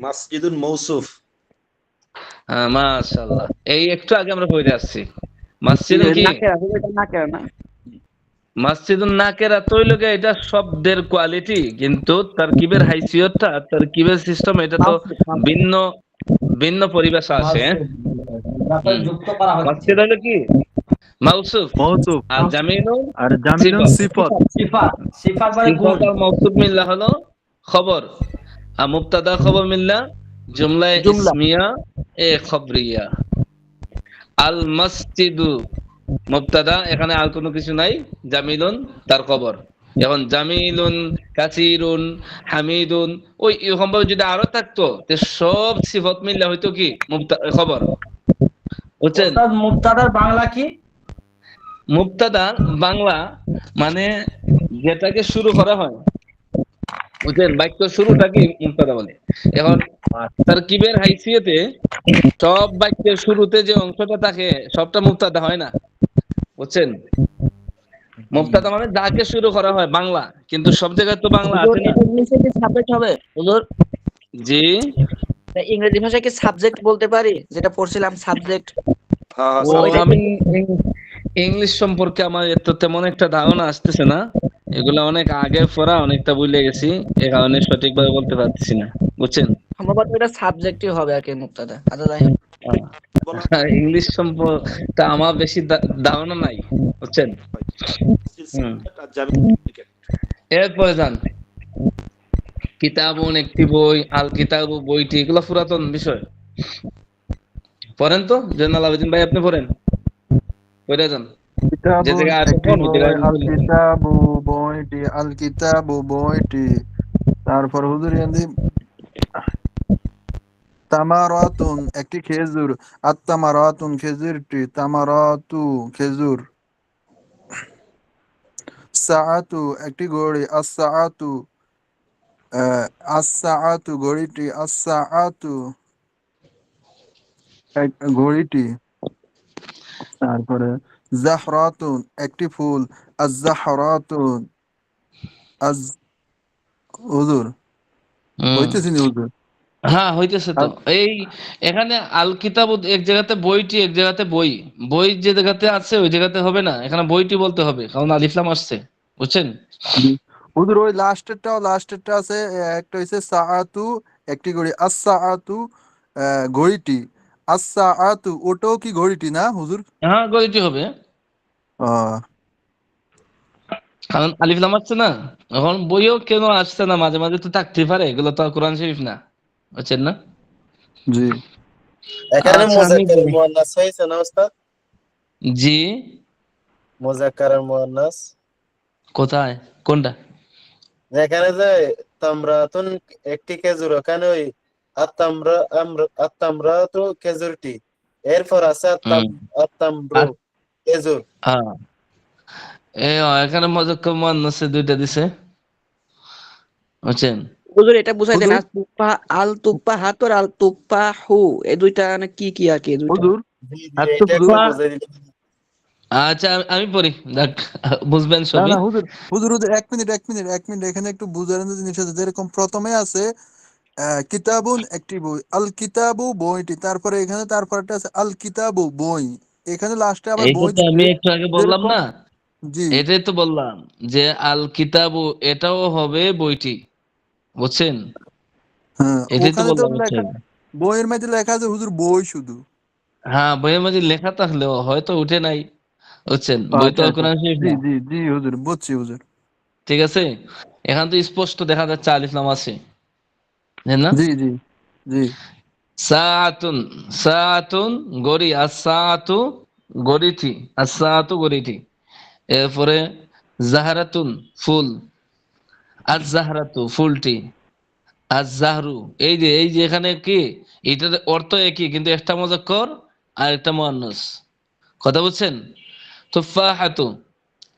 মাসজিদুন মৌসুফ। হ্যাঁ মাশাআল্লাহ, এই একটু আগে আমরা পড়ে আসছি। মসজিদুন কি, মসজিদুন নাকেরা তৈল গে, এটা শব্দের কোয়ালিটি, কিন্তু তারকিবের হাইসিয়তটা, তারকিবের সিস্টেম এটা তো ভিন্ন ভিন্ন পরিবেশ আছে। তারপরে যুক্ত করা হচ্ছে মসজিদ হলো কি মাউসুফ, মৌসুফ আর জামিলুন আর জামিলুন সিফাত। সিফত। সিফাত, সিফাত মানে গুণ। সিফাত আর মৌসুফ মিল্লা হলো খবর, আর মুবতাদা খবর মিল্লা জুমলায়ে ইসমিয়া এ খবরিয়া। আল মসজিদু মুবতাদা, এখানে আর কোনো কিছু নাই, জামিলুন তার খবর। এখন জামিলুন, কাসিরুন, হামিদুন, ওই এরকম ভাবে যদি আরো থাকতো তে সব সিফত মিল্লা হইতো কি খবর, বুঝছেন? ওস্তাদ মুবতাদার বাংলা কি? মুবতাদা বাংলা মানে যেটাকে শুরু করা হয়, বুঝছেন? বাক্য শুরুটাকে মুবতাদা বলে। এখন তারকিবের হাইসিয়তে সব বাক্যের শুরুতে যে অংশটা থাকে সবটা মুবতাদা হয় না, বুঝছেন? মুবতাদা মানে যাকে শুরু করা হয় বাংলা, কিন্তু সব জায়গায় তো বাংলা আছে না। ইংলিশে কি সাবজেক্ট হবে হুজুর? জি, ইংরেজি ভাষায় কি সাবজেক্ট বলতে পারি, যেটা পড়ছিলাম সাবজেক্ট? হ্যাঁ ও হ্যাঁ, আমি ইংলিশ সম্পর্কে আমার এত তেমন একটা ধারণা আসতেছে না, এগুলা অনেক আগে পড়া, অনেকটা ভুলে গেছি, এ কারণে সঠিকভাবে বলতে পারতেছি না, বুঝছেন? সম্ভবত এটা সাবজেক্টই হবে আর কি, মুক্তাদা। আচ্ছা যাই হোক। ইংলিশ সম্পর্কে আমার বেশি ধারণা নাই, বুঝছেন? হুম, আর জামিল। এরপরে যান, কিতাবুন একটি বই, আল কিতাবু বইটি, এগুলো পুরাতন বিষয়। পড়েন তো জয়নাল আবেদিন ভাই, আপনি পড়েন, পড়ে যান, যে কিতাবুন জায়গায় আছে একটি কোন ওই বই, জায়গায় আল কিতাবু বইটি, আল কিতাবু বইটি। তারপর হুজুর ইয়ান্দি তামারাতুন একটি খেজুর, আত তামারাতুন খেজুরটি, তামারাতু খেজুর। সাআতু একটি ঘড়ি, আস-সাআতু আস-সাআতু ঘড়িটি, আস-সাআতু ঘড়িটি। তারপরে জাহরাতুন একটি ফুল, আজ-জাহরাতুন আজ হুজুর হুম। হইতেছে নি হুজুর? হ্যাঁ হইতেছে তো। আজ- এই এখানে আল কিতাব এক জায়গাতে বইটি, এক জায়গাতে বই। বই যে জায়গাতে আছে ওই জায়গাতে হবে না, এখানে বইটি বলতে হবে, কারণ আলিফ লাম আসছে, বুঝছেন? হুজুর ওই লাস্টেরটা আছে, একটা হইছে সাআতু একটি ঘড়ি, আস-সাআতু ঘড়িটি, আস-সাআতু ওটাও কি ঘড়িটি না হুজুর? হ্যাঁ গদিটি হবে, আহ, কারণ আলিফ লাম আসছে না। এখন বইও কেন আসছে না, মাঝে মাঝে তো থাকতেই পারে, এগুলো তো আর কোরআন শরীফ না, বুঝছেন না? জি এখানে আচ্ছা আমি মুযাক্কার বলি। মুয়ান্নাস হয়েছে না উস্তাদ? জি, মুযাক্কার আর মুয়ান্নাস কোথায়, কোনটা? এখানে যে তামরাতুন একটি খেজুর, ওখানে ওই আত্তামরাতু খেজুরটি, এরপর আছে হুম। আত্তামরু খেজুর। হ্যাঁ, এখানে মুযাক্কার মুআন্নাসে দুইটা দিছে, বুঝছেন? হুজুর এটা বুঝাই দেন, হুজুর আল তুপ্পা হাত আর আল তুপ্পা হু, এই দুইটা না কি কি আর কি এই দুইটা? হুজুর জি আর এটা একটু তুফা। বুঝাই দিলে। আচ্ছা আমি পড়ি, দেখ বুঝবেন না সবই। না হুজুর, হুজুর এক মিনিট এখানে একটু বুঝার জিনিস আছে। যেরকম প্রথমে আছে কিতাবুন একটি বই, আল কিতাবু বইটি, তারপরে এখানে তারপরটা আছে আল কিতাবু বই, এখানে লাস্টে আবার এইটা বই তো দিছে আমি একটু আগে বললাম যেরকম। না, জি এটাই তো বললাম যে আল কিতাবু এটাও হবে বইটি, বুঝছেন? হ্যাঁ, এটাই তো ওখানে তো বললাম একটু লেখা, আগে। বইয়ের মধ্যে লেখা আছে হুজুর বই শুধু। হ্যাঁ বইয়ের মাঝে লেখা থাকলেও হয়তো উঠে নাই, বুঝছেন? বই তো আচ্ছা আর আচ্ছা, কোরআন শরীফ জি না, জি জি হুজুর, বুঝছি হুজুর। ঠিক আছে? এখান তো স্পষ্ট দেখা যাচ্ছে আলিফ লাম আছে, জানেন না? জি জি জি সাআতুন, সাআতুন গড়ি, as-সাআতু গড়িটি, as-সাআতু গড়িটি। এরপরে জাহারাতুন ফুল, আজ-জাহরাতু ফুলটি, আজ-জাহরু এই যে এখানে কি, এটার অর্থ একই কিন্তু একটা মুযাক্কার আর একটা মুআন্নাস, কথা বুঝছেন? তুফাহাতু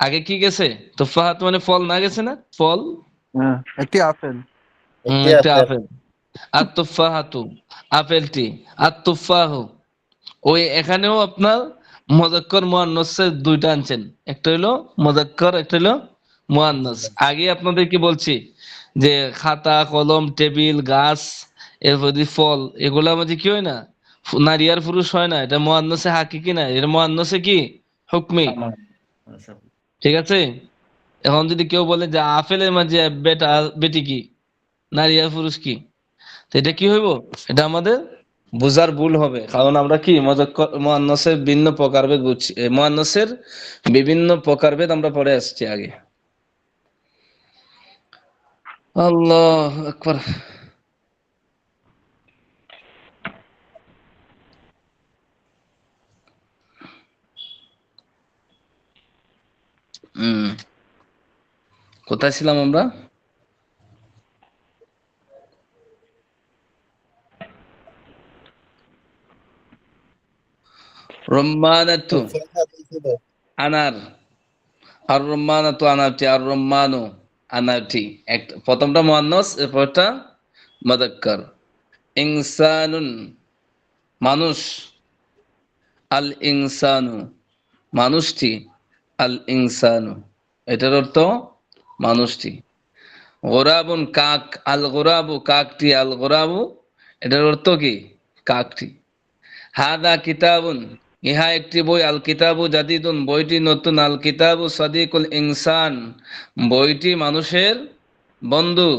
আগে কি গেছে? তুফাহাত মানে ফল না গেছে না, ফল। হ্যাঁ, একটি আপেল। একটি একটা আপেল। আপেল। আত-তুফাহাতু আপেলটি, আত-তুফাহু। ওই এখানেও আপনার মুযাক্কার মুআন্নাসের দুইটা আনছেন, একটা হইলো মুযাক্কার, একটা হইলো মুআন্নাস। আগে আপনাদেরকে বলছি যে খাতা কলম টেবিল গাছ, এরপর ফল, এগুলা মধ্যে কি হয় না, নারী আর পুরুষ হয় না, এটা মুআন্নাসে হাকিকি না, এটা মুআন্নাসে কি হুকমি, ঠিক আছে? এখন যদি কেউ বলে যে আপেলের মাঝে বেটা বেটি কি, নারী আর পুরুষ কি, তো এটা কি হইব? এটা আমাদের বুঝার ভুল হবে, কারণ আমরা কি মুআন্নাসের ভিন্ন প্রকারভেদ বুঝছি, মুআন্নাসের বিভিন্ন প্রকারভেদ আমরা পড়ে আসছি আগে। আল্লাহু আকবার। হুম, কোথায় ছিলাম আমরা? রম্মানাতু আনার, আর রম্মানাতু আনারটি, আর রম্মানু আনারটি, একটা প্রথমটা মুআন্নাস, এরপরটা মুযাক্কার। ইনসানুন মানুষ, আল ইনসানু মানুষটি, আল ইনসানু এটার অর্থ মানুষটি। গোরাবুন কাক, আল গোরাবু কাকটি, আল গোরাবু এটার অর্থ কি, কাকটি। হাদা কিতাবুন ইহা একটি বই, আল কিতাবু জাদিদুন বইটি নতুন, আল কিতাবু সাদিকুল ইনসান বইটি মানুষের বন্ধু।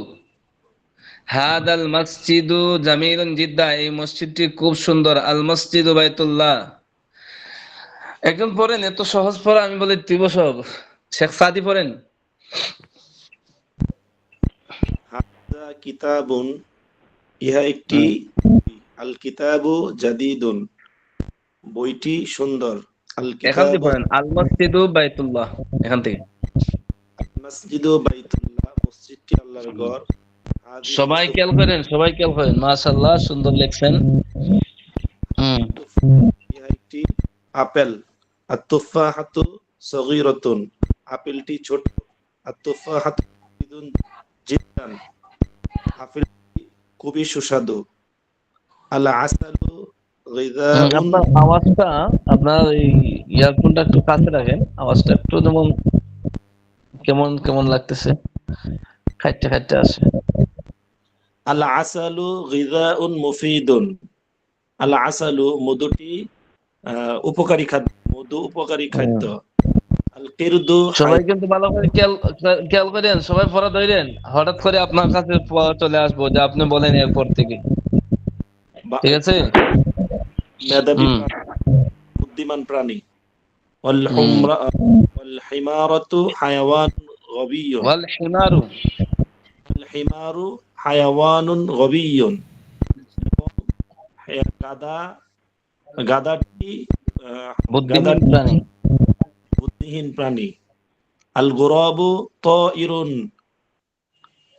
হাদাল মসজিদু জামিলুন জিদ্দা এই মসজিদটি খুব সুন্দর, আল মসজিদু বাইতুল্লাহ। একজন পড়েন, এত সহজ পড়া, আমি বলি দিব সব। শেখ সাদি পড়েন। হাযা কিতাবুন ইহা একটি আল কিতাবু জাদিদুন বইটি সুন্দর, আল এখান থেকে কিতাবু পড়েন আল মসজিদু বাইতুল্লাহ, এখান থেকে। মসজিদু বাইতুল্লাহ মসজিদটি আল্লাহর ঘর। হাযিহি সবাই খেয়াল করেন, সবাই খেয়াল করেন, মাশাআল্লাহ সুন্দর লিখছেন। ইহা একটি আপেল। আত-তুফাহাতু সগীরাতুন আপেলটি ছোট। আত-তুফাহাতু জাদিদুন জিদ্দান আপেলটি খুবই সুস্বাদু। আল আসালু গিযাউন আপনার আওয়াজটা, আপনার এই ইয়ারফোনটা একটু কাছে রাখেন, আওয়াজটা একটু যেমন কেমন কেমন লাগতেছে, খাইতে খাইতে আসে। আল আসালু গিযাউন মুফিদুন। আল আসালু মধুটি উপকারী খাদ্য, মধু উপকারী খাদ্য। আল কিরদু সবাই কিন্তু ভালো করে খেয়াল করেন, সবাই পড়া ধরেন, হঠাৎ করে আপনার কাছে চলে আসবো যে আপনি বলেন এরপর থেকে, ঠিক আছে? মেধাবী হুম। প্রাণী, বুদ্ধিমান প্রাণী। ওয়াল হুমরা ওয়াল হিমারাতু হায়াওয়ান গবিয়্যুন। ওয়াল হিমারু, ওয়াল হিমারু হায়াওয়ানুন গবিয়্যুন। এবং গাধাটি বুদ্ধিমান প্রাণী। বুদ্ধিহীন প্রাণী। আল গুরাবু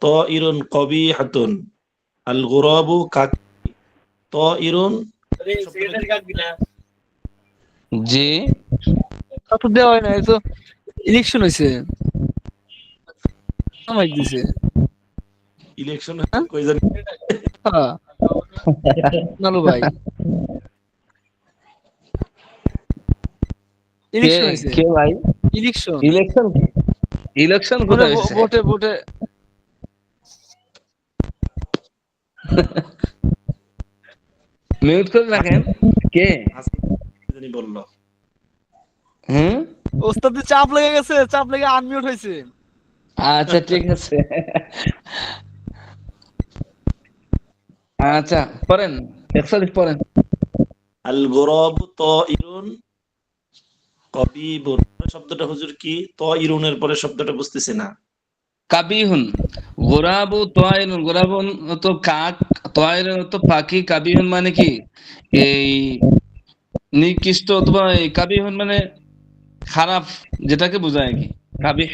তাইরুন কবিহাতুন। আল গুরাবু কাকি, তাইরুন জি, কত দেওয়া হয় না, এই তো ইলেকশন হয়েছে, মাইক দিছে। ইলেকশন কই জানি। হ্যাঁ নালু ভাই, কে ইলেকশন হয়েছে, কে ভাই? ইলেকশন ইলেকশন, ইলেকশন কোথায় হয়েছে? ভোটে ভোটে মিউট করে রাখেন। কে? কি জানি বললো। হুম, ওস্তাদের চাপ লেগে গেছে, চাপ লেগে আনমিউট হয়েছে। আচ্ছা ঠিক আছে। আচ্ছা পড়েন, 41 পড়েন। আল গুরাবু তাইরুন কবিবুন। শব্দটা হুজুর কি? তাইরুনের পরে শব্দটা বুঝতেছি না। কাবিহুন, গোরাবু তোয়াইনুন, গোরাবুন তো কাক, তোয়াইনুন তো পাখি, কাবিহুন মানে কি এই নিকৃষ্ট, অথবা এই কাবিহুন মানে খারাপ, যেটাকে বোঝায় কি কাবিহ।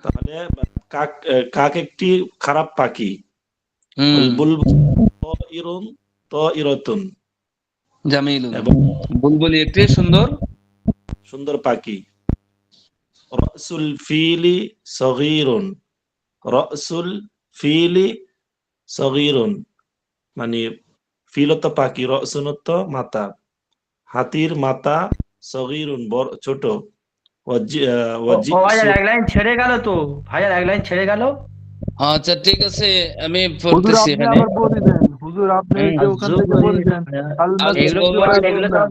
তাহলে কাক একটি খারাপ পাখি। হুম, বুলবুল তাইরুন তাইরাতুন। জামিলুন, এবং বুলবুলি একটি সুন্দর। সুন্দর পাখি। রাসুল ফিলি সগীরুন। রাসুল ফিলি সগীরুন মানে ফিল তো পাখি, রসুন তো মাথা, হাতির মাথা, সগীরুন বড় ছোট। ও ভাইয়া এক লাইন ছেড়ে গেল তো, ভাইয়া এক লাইন ছেড়ে গেল। আচ্ছা ঠিক আছে, আমি হুজুর পড়তেছি আপনি এখানে। আবার বলে দেন, হুজুর আপনি হুম। যে ওখান থেকে বলে দেন, আল এগুলো কি মাসজিদ এগুলো তো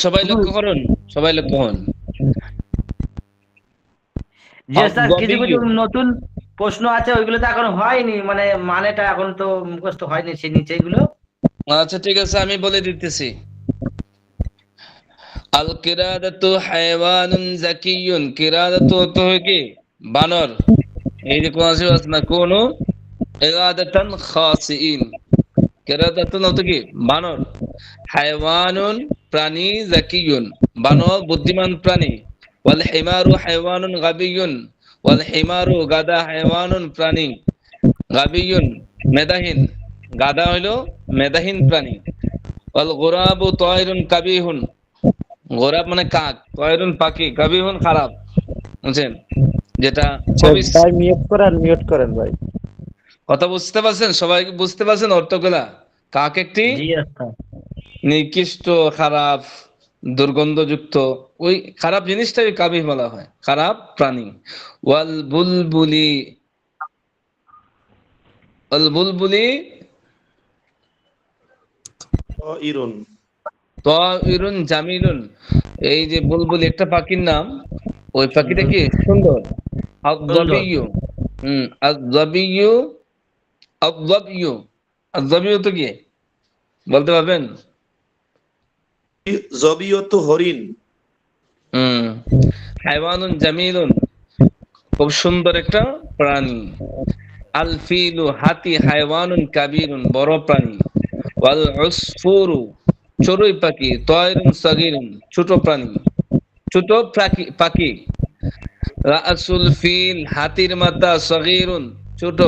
সবাই লক্ষ্য করুন, সবাই লক্ষ্য করুন। যে স্যার কিছু কিছু আল-গবিয়্যু। নতুন প্রশ্ন আছে, ওইগুলো তো এখন হয়নি, মানে মানেটা এখন তো মুখস্থ হয়নি সেই নিচে এগুলো। আচ্ছা ঠিক আছে, আমি বলে দিতেছি। আল কিরাদাতু হায়াওয়ানুন যাকিয়ুন, কিরাদাতু তো হয় কি বানর, এই যে কোন আছে না কোন ইরাদাতান খাসিইন, কিরাদাতুন তো কি বানর, হায়াওয়ানুন প্রাণী, যাকিয়ুন বানর বুদ্ধিমান প্রাণী, ওয়াল হিমারু হায়াওয়ানুন গাবিয়ুন, ওয়াল হিমারু গাদা হায়াওয়ানুন প্রাণী, গাবিয়ুন মেধাহীন, গাদা হইলো মেধাহীন প্রাণী, ওয়াল গুরাবু তায়রুন কাবিহুন, গোরাব মানে কাক, তয়রুন পাখি, কাবিহুন খারাপ, বুঝছেন? যেটা কবি ভাই মিউট করেন ভাই। কথা বুঝতে পারছেন? সবাই কি বুঝতে পারছেন অর্থগুলা? কাক একটি জি আচ্ছা। নিকৃষ্ট, খারাপ, দুর্গন্ধযুক্ত, ওই খারাপ জিনিসটাই কাবিহ বলা হয়, খারাপ প্রাণী। ওয়াল বুলবুলি, ওয়াল বুলবুলি তাইরুন তায়রুন জামিলুন, এই যে বুলবুলি একটা পাখির নাম, ওই পাখিটা কি সুন্দর। আয-যাবিয়্যু, আয-যাবিয়্যু, আয-যাবিয়্যু, আয-যাবিয়্যু তো কি বলতে পারবেন? জবিয়তু হরিণ। হায়ওয়ানুন জামিলুন, খুব সুন্দর একটা প্রাণী। আল ফিলু হাতি, হায়ওয়ানুন কাবীরুন বড় প্রাণী। ওয়াল উসফুরু চড়ুই পাখি, তায়রুন সাগীরুন ছোট প্রাণী, ছোট পাখি। রাসুল ফিল হাতির মাথা, সগীরুন ছোট।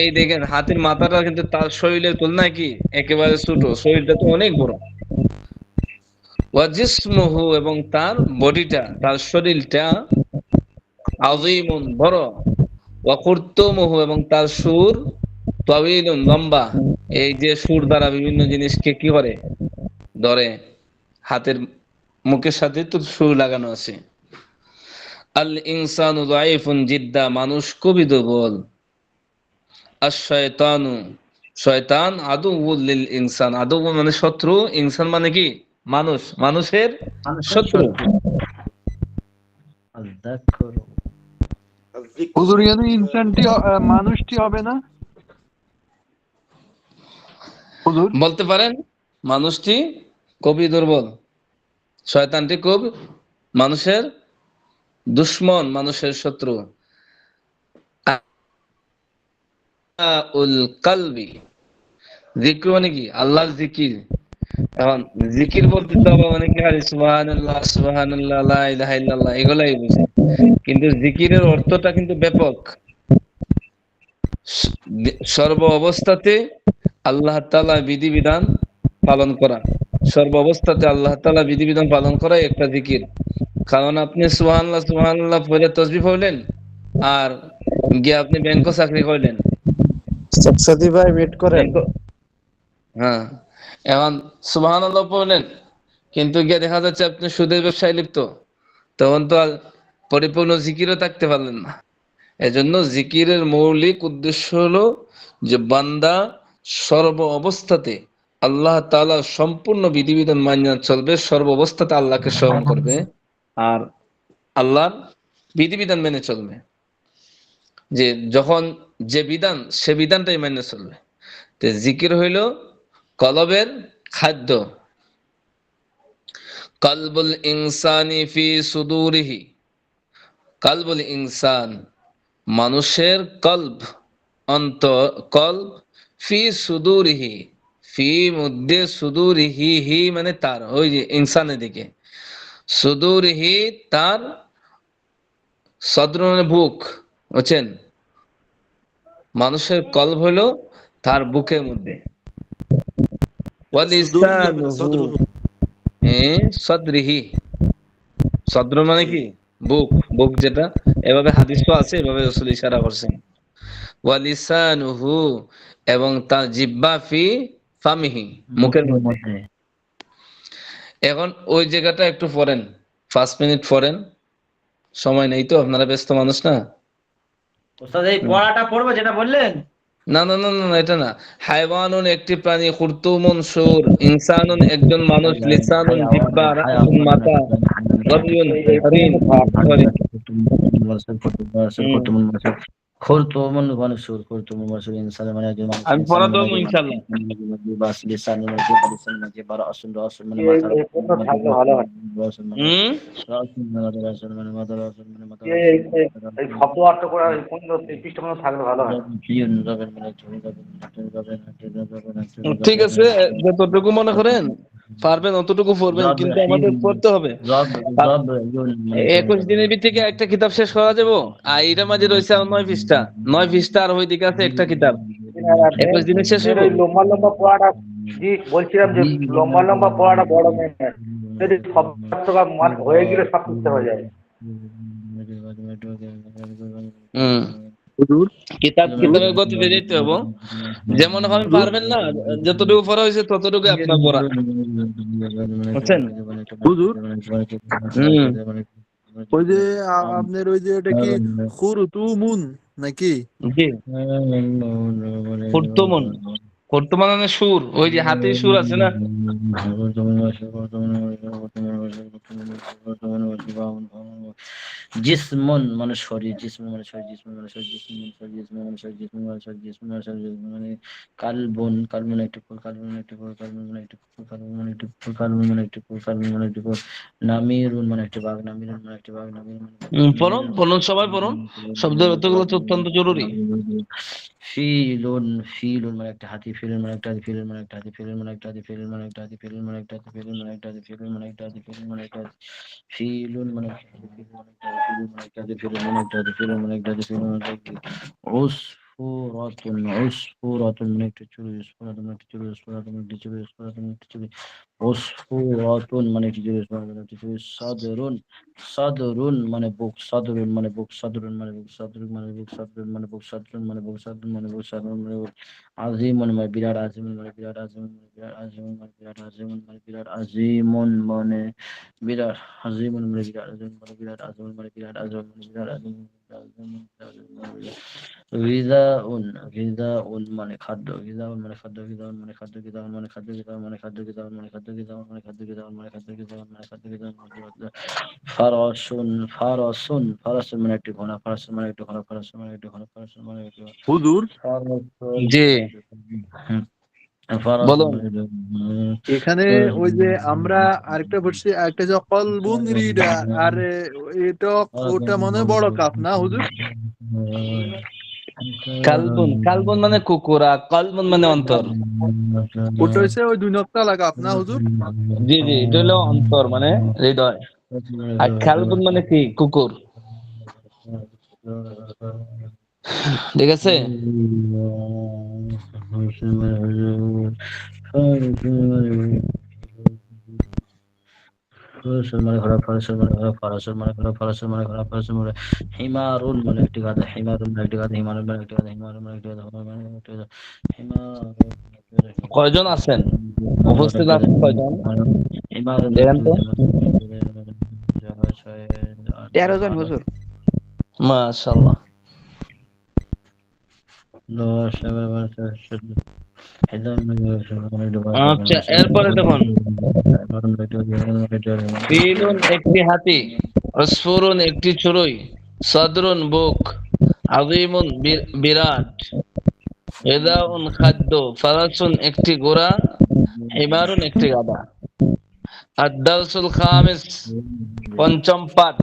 এই দেখেন হাতির মাথাটা কিন্তু তার শরীরের তুলনায় কি একেবারে ছোট, শরীরটা তো অনেক বড়। ওয়াজিসমুহু এবং তার বডিটা, তার শরীরটা, আযীমুন বড়। ওয়াকুরতুমুহু এবং তার সুর, তাওয়ীলুন লম্বা। এই যে সুর দ্বারা বিভিন্ন জিনিসকে কি করে ধরে হাতের মুখের সাথে তো সুর লাগানো আছে। আল ইনসানু যায়িফুন জিদ্দা, মানুষ খুবই দুর্বল। আশ-শায়তানু, শয়তান আদুউল লিল ইনসান, আদু মানে শত্রু, ইনসান মানে কি মানুষ, মানুষের মানুষের শত্রু। আয-যাক্কারু। হুজুর এখানে ইনসানটি মানুষটি হবে না হুজুর? বলতে পারেন মানুষটি খুবই দুর্বল, শয়তানটি খুব মানুষের দুশমন, মানুষের শত্রু। উল কালবি, জিকির মানে কি আল্লাহর জিকির। এখন জিকির বলতে তো আবার অনেকে খালি সুবহানাল্লাহ সুবহানাল্লাহ লা ইলাহা ইল্লাল্লাহ এগুলাই বুঝে, কিন্তু জিকিরের অর্থটা কিন্তু ব্যাপক। সর্ব অবস্থাতে আল্লাহ তাআলা বিধিবিধান পালন করা, সর্ব অবস্থাতে আল্লাহ তাআলা বিধিবিধান পালন করাই একটা জিকির। কারণ আপনি সুবহানাল্লাহ সুবহানাল্লাহ পড়ে তাসবিহ পড়লেন, আর গিয়ে আপনি ব্যাংক চাকরি করলেন, সাদি ভাই ওয়েট করেন। হ্যাঁ, এখন সুবহানাল্লাহ পড়লেন, কিন্তু গিয়ে দেখা যাচ্ছে আপনি সুদের ব্যবসায় লিপ্ত, তখন তো আর পরিপূর্ণ জিকিরও থাকতে পারলেন না। এজন্য জিকিরের মৌলিক উদ্দেশ্য হলো যে বান্দা সর্ব অবস্থাতে আল্লাহ তাআলা সম্পূর্ণ বিধিবিধান মানিয়ে চলবে, সর্ব অবস্থাতে আল্লাহকে স্মরণ করবে আর আল্লাহর বিধিবিধান মেনে চলবে। যে যখন যে বিধান সে বিধানটাই মেনে চলবে। তো জিকির হইল কলবের খাদ্য। কলবুল ইনসানি ফি সুদুরিহি, কলবুল ইনসান মানুষের কলব, কলব, ফি সুদুরিহি, ফি মধ্যে, সুদুরিহি হি মানে তার, ওই যে ইনসানের দিকে, সুদুরিহি তার, সদর মানে বুক, বুঝছেন, মানুষের কলব হলো তার বুকের মধ্যে। ওয়ালিসানুহু, সদরিহি, সদর মানে কি বুক, বুক যেটা, এভাবে হাদিস তো আছে, এভাবে রাসূল ইশারা করছেন। ওয়ালিসানুহু, এবং তার জিহ্বা, ফি ফামিহি মুখের মধ্যে। এখন ওই জায়গাটা একটু পড়েন, 5 মিনিট পড়েন, সময় নেই তো, আপনারা ব্যস্ত মানুষ না। ওস্তাদ এই পড়াটা পড়বো যেটা বললেন? না না না না না, এটা না। হায়ওয়ানুন একটি প্রাণী, খুরতুমুন সুর, ইনসানুন একজন মানুষ, লিসানুন জিহ্বা, রাসুন মাথা, রবিউন হরিণ, সরি। খুরতুমুন মানসুর, খুরতুমুন মানসুর ইনসান মানে একজন মানুষ, আমি ইনসান পড়া মানে দেবো একজন মানুষ, ইনশাল্লাহ। বাস লিসান মানে যে লিসান মানে যে বার আসল রাসূল মানে মাথা, এই পর্যন্ত থাকলে ভালো হয়। রাসূল মানে হুম, রাসূল মানে রাসূল মানে মাথা, রাসূল মানে মাথা, এই শব্দ অর্থ করা এই পর্যন্ত এই পৃষ্ঠ পর্যন্ত থাকলে ভালো হয়। ঠিক আছে, যতটুকু মনে করেন পারবেন অতটুকু পড়বেন, কিন্তু আমাদের পড়তে হবে। 21 দিনের ভিতরে একটা কিতাব শেষ করা যাবো, আর এটার মাঝে রয়েছে 9 পৃষ্ঠা, 9 পৃষ্ঠা, আর ওইদিকে আছে একটা কিতাব, 21 দিনে শেষ হইব। ওই লম্বা লম্বা পড়াটা, জি বলছিলাম যে লম্বা লম্বা পড়াটা বড় মেন, যদি শব্দ হয়ে গেলে সব কিছু হয়ে যায়। হুম, কিতাবের গতিতে যেতে হবে। যেমন এখন পারবেন না, যতটুকু পড়া হয়েছে ততটুকু আপনার পড়া, বুঝছেন? হুজুর হুম, ওই যে আপনার ওই যে এটা কি খুরতুমুন নাকি? জি, খুরতুমুন, খুরতুমান মানে সুর, ওই যে হাতির সুর আছে না। জিসমুন মানে শরীর, জিসমুন মানে শরীর, জিসমুন মানে শরীর, জিসমুন মানে শরীর, জিসমুন মানে শরীর, জিসমুন মানে শরীর, জিসমুন মানে শরীর, জিসমুন মানে কালবুন, কালবুন মানে একটি ফুল, কালবুন মানে একটি ফুল, কালবুন মানে একটি ফুল, কালবুন মানে একটি ফুল, কালবুন মানে একটি ফুল, কালবুন মানে একটি ফুল, নামিরুন মানে একটি বাঘ, নামিরুন মানে একটি বাঘ, নামিরুন মানে পড়ুন পড়ুন, সবাই পড়ুন, শব্দের অর্থগুলো তো অত্যন্ত জরুরি। ফিলুন, ফিলুন মানে একটা হাতি, ফিলুন মানে একটা হাতি, ফিলুন মানে একটা হাতি, ফিলুন মানে একটা হাতি, ফিলুন মানে একটা হাতি, ফিলুন মানে একটা হাতি, ফিলুন মানে একটা হাতি, ফিলুন মানে একটা হাতি, ফিলুন মানে একটা হাতি, ফিলুন মানে একটা হাতি, ফিলুন মানে একটা হাতি, ফিলুন মানে একটা হাতি, ফিলুন মানে একটা হাতি, ফিলুন মানে একটা হাতি, ফিলুন মানে একটা হাতি, উসফুরাতুন উসফুরাতুন মানে একটি চুড়ি উসফুরাতুন মানে একটি চুড়ি উসফুরাতুন মানে একটি চুড়ি উসফুরাতুন মানে একটি চুড়ি উসফুরাতুন মানে একটি চুড়ি উসফুরাতুন মানে একটি চুড়ি সাদরুন সাদরুন মানে বুক সাদরুন মানে বুক সাদরুন মানে বুক সাদরুন মানে বুক সাদরুন মানে বুক সাদরুন মানে বুক সাদরুন মানে বুক সাদরুন মানে বুক আজিমুন মানে বিরাট আজিমুন মানে বিরাট আজিমুন মানে বিরাট আজিমুন মানে বিরাট আজিমুন মানে বিরাট আজিমুন মানে বিরাট আজিমুন মানে বিরাট আজিমুন মানে বিরাট আজিমুন মানে বিরাট আজিমুন মানে বিরাট আজিমুন গিজাউন গিজাউন মানে খাদ্য গিজাউন মানে খাদ্য গিজাউন মানে খাদ্য গিজাউন মানে খাদ্য গিজাউন মানে খাদ্য গিজাউন মানে খাদ্য গিজাউন মানে খাদ্য গিজাউন মানে খাদ্য গিজাউন মানে খাদ্য গিজাউন ফারাসুন ফারাসুন ফারাসুন মানে একটি ঘোড়া ফারাসুন মানে একটি ঘোড়া ফারাসুন মানে একটি ঘোড়া ফারাসুন মানে একটি ঘোড়া হুজুর ফারাসুন জি ফারাসুন বলুন। মানে একটি এখানে ওই যে আমরা আরেকটা পড়ছি একটা যে কলবুন রিডার আর এটা ওটা মনে হয় বড় কাপ না হুজুর? কালবুন কালবুন মানে কুকুর আর কলবুন মানে অন্তর। ওটা হচ্ছে ওই 2 নকতালা কাপ না হুজুর? জি জি, এটা হলো অন্তর মানে হৃদয়। আর কালবুন মানে কি? কুকুর। ঠিক আছে। হিমারুন মানে একটি গাধা হিমারুন মানে একটি গাধা হিমারুন মানে একটি গাধা হিমারুন মানে একটি গাধা হিমারুন মানে একটি গাধা কয়জন আছেন? উপস্থিত আছেন কয়জন? হিমারুন দেখেন তো। 13 জন হুজুর। মাশাআল্লাহ। আচ্ছা, এরপরে দেখুন, ফিলুন একটি হাতি, উসফুরুন একটি চড়ুই, সদরুন বুক, আযীমুন বিরাট, গিযাউন খাদ্য, ফারাসুন একটি ঘোড়া, হিমারুন একটি গাধা। আদ-দারসুল খামিস, পঞ্চম পাঠ।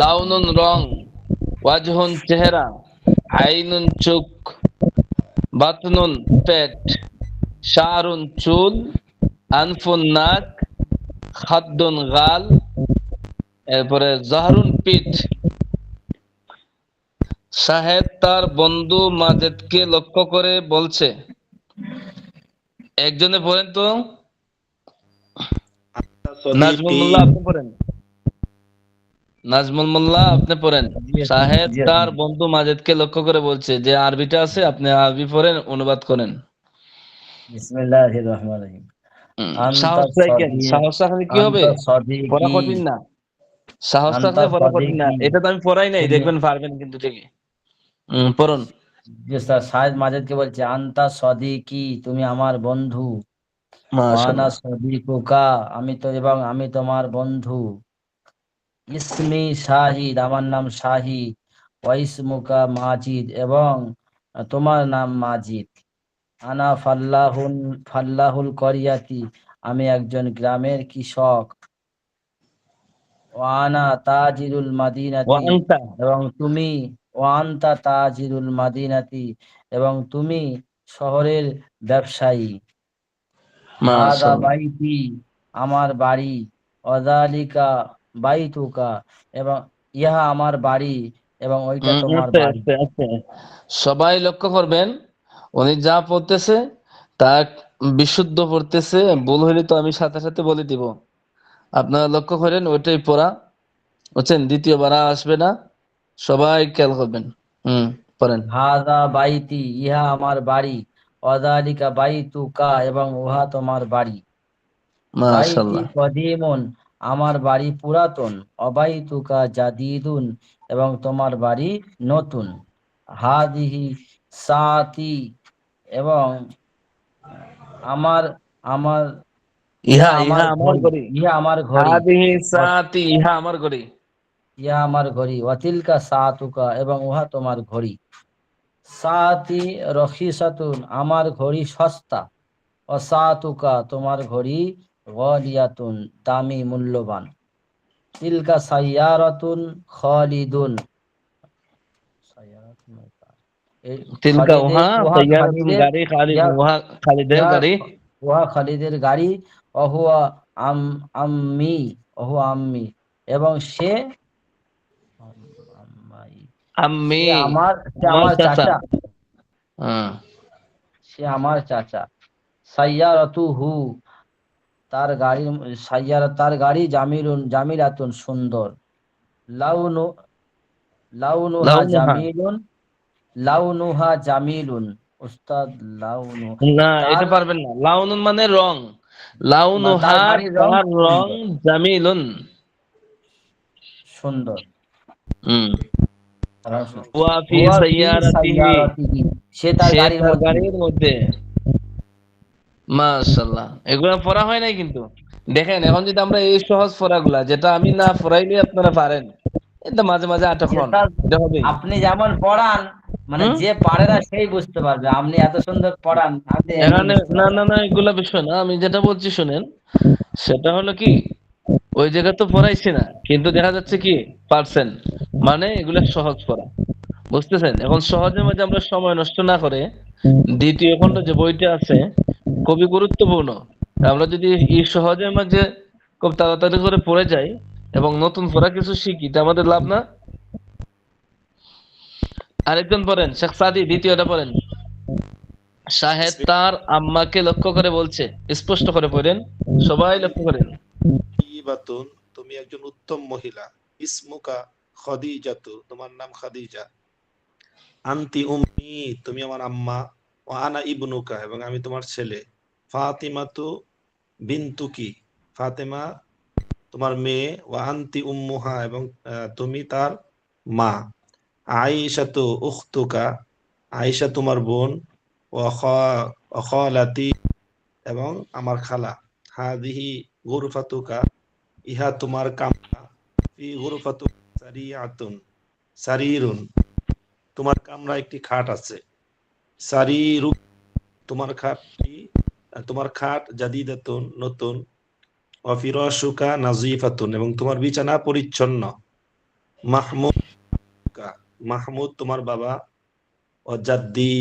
লাউনুন রং, ওয়াজহুন চেহারা, আইনুন চোখ, বাতনুন পেট, শারুন চুল, আনফুন নাক, খাদ্দুন গাল, এরপরে জাহরুন পিঠ। সাহেব তার বন্ধু মাজেদকে লক্ষ্য করে বলছে, একজনে পড়েন তো, নাজমুল মোল্লা আপনি পড়েন। নাজমুল মোল্লা আপনি পড়েন। সাহেব তার বন্ধু মাজেদকে লক্ষ্য করে বলছে, যে আরবিটা আছে আপনি আরবি পড়েন, অনুবাদ করেন। বিসমিল্লাহির রহমানির রহিম সাহস রাখেন, সাহস রাখলে কি হবে? পড়া কঠিন না, সাহস রাখলে পড়া কঠিন না। এটা তো আমি পড়াই নাই, দেখবেন পারবেন কিন্তু ঠিকই। পড়ুন। শাহেদ মাজেদকে বলছে আন্তা সদিকি তুমি আমার বন্ধু, ওয়ানা মাশাআল্লাহ। সদিকুকা আমি তো এবং আমি তোমার বন্ধু, ইসমি শাহিদ আমার নাম শাহিদ, ওয়াইসমুকা মাজিদ এবং তোমার নাম মাজিদ, আনা ফাল্লাহুল করিয়াতি আমি একজন গ্রামের কৃষক, ওয়ানা তাজিরুল মাদিনাতি ওয়ান্তা। এবং তুমি, ওয়ান্তা তাজিরুল মাদিনাতি এবং তুমি শহরের ব্যবসায়ী, হাদা মাশাআল্লাহ। বাইতি আমার বাড়ি, অযালিকা বাইতুকা এবং ইহা আমার বাড়ি এবং ওইটা তোমার আস্তে বাড়ি। আস্তে আস্তে, সবাই লক্ষ্য করবেন, উনি যা পড়তেছে তা বিশুদ্ধ পড়তেছে। ভুল হইলে তো আমি সাথে সাথে বলে দিব। আপনারা লক্ষ্য করেন, ওইটাই পড়া, বুঝছেন? দ্বিতীয়বার আর আসবে না, সবাই খেয়াল করবেন। পড়েন। হাদা বাইতি ইহা আমার বাড়ি, অযালিকা বাইতুকা এবং উহা তোমার বাড়ি। বাইতি মাশাআল্লাহ। কদিমুন আমার বাড়ি পুরাতন, অবাইতুকা জাদিদুন এবং তোমার বাড়ি নতুন। হাদিহি সাতি এবং আমার আমার ইহা ইহা আমার ইহা আমার ঘড়ি, ঘড়ি। ইহা আমার ঘড়ি, হাদিহি সাতি, ইহা আমার ঘড়ি। ইহা আমার ঘড়ি, ওয়াতিলকা সাতুকা এবং উহা তোমার ঘড়ি। সাতি রখিসাতুন আমার ঘড়ি সস্তা, অসাতুকা তোমার ঘড়ি গলিয়াতুন দামি মূল্যবান। তিলকা সাইয়ারাতুন খালিদুন তিলকা খালিদের উহা উহা সাইয়ারাতুন খালিদের গাড়ি, খালিদ ইয়া উহা খালিদের ইয়া গাড়ি। উহা খালিদের গাড়ি, অহুয়া আম্মি অহুয়া আম্মি এবং সে আম্মি সে আমার আমার চাচা। চাচা। হ্যাঁ, সে আমার চাচা। সাইয়ারাতুহু, তার গাড়ি, তার গাড়ি জামিলাতুন, সুন্দর। লাউনু লাউনুহা লাউনুহা। জামিলুন, লাউনুহা জামিলুন। উস্তাদ, লাউনু, না, তার এটা পারবেন না। লাউনুন মানে রং। তার লাউনুহা, গাড়ির রং তার রং সুন্দর। জামিলুন। সুন্দর। হুম। রাসূল। ওয়া ফি হুয়া ফি সাইয়ারাতিহি, সাইয়ারাতিহি, সে তার সে গাড়ির তার মধ্যে। গাড়ির মধ্যে। মাশাআল্লাহ, এগুলা পড়া হয় নাই কিন্তু। দেখেন, এখন যদি আমরা এই সহজ পড়াগুলা, যেটা আমি না পড়াইলে আপনারা পারেন, এটা মাঝে মাঝে আটক হন, উস্তাদ, এটা হবেই। আপনি যেমন পড়ান, মানে হুম। যে পারে না সেই বুঝতে পারবে। আপনি এত সুন্দর পড়ান, আপনি এমনি এখানে বুঝতে না পারবেন। না না, এগুলা বিষয় না। আমি যেটা বলছি শুনেন, সেটা হলো কি, ওই জায়গা তো পড়াইছি না, কিন্তু দেখা যাচ্ছে কি পারছেন, মানে এগুলা সহজ পড়া, বুঝতেছেন? এখন সহজে মাঝে আমরা সময় নষ্ট না করে দ্বিতীয় খণ্ড যে বইটা আছে, খুবই গুরুত্বপূর্ণ। আমরা যদি এই সহজের মাঝে খুব তাড়াতাড়ি করে পড়ে যাই এবং নতুন পড়া কিছু শিখি, তা আমাদের লাভ না? আরেকজন পড়েন, শেখ সাদি, দ্বিতীয়টা পড়েন। শাহেদ তার আম্মাকে লক্ষ্য করে বলছে, স্পষ্ট করে পড়েন, সবাই লক্ষ্য করেন। ইবাতুন, তুমি একজন উত্তম মহিলা। ইসমুকা খাদিজাতু, তোমার নাম খাদিজা। আনতি উম্মি, তুমি আমার আম্মা। ও আনা ইবনুকা, এবং আমি তোমার ছেলে। ফাতিমাতু বিনতুকি, ফাতেমা তোমার মেয়ে। ও আনতি উম্মুহা, এবং তুমি তার মা। আয়েশাতু উখতুকা, আয়েশা তোমার বোন। ও খালাতি, এবং আমার খালা। হাদিহি গুরফাতুকা, ইহা তোমার কামরা। ফি গুরফাতু সারিয়াতুন, সারিরুন, তোমার কামরা একটি খাট আছে। সারিরু, তোমার খাট জাদিদাতুন, নতুন। ওয়া ফিরাশুকা নাজিফাতুন, এবং তোমার বিছানা পরিচ্ছন্ন। মাহমুদকা, মাহমুদ তোমার বাবা। ও জাদ্দি,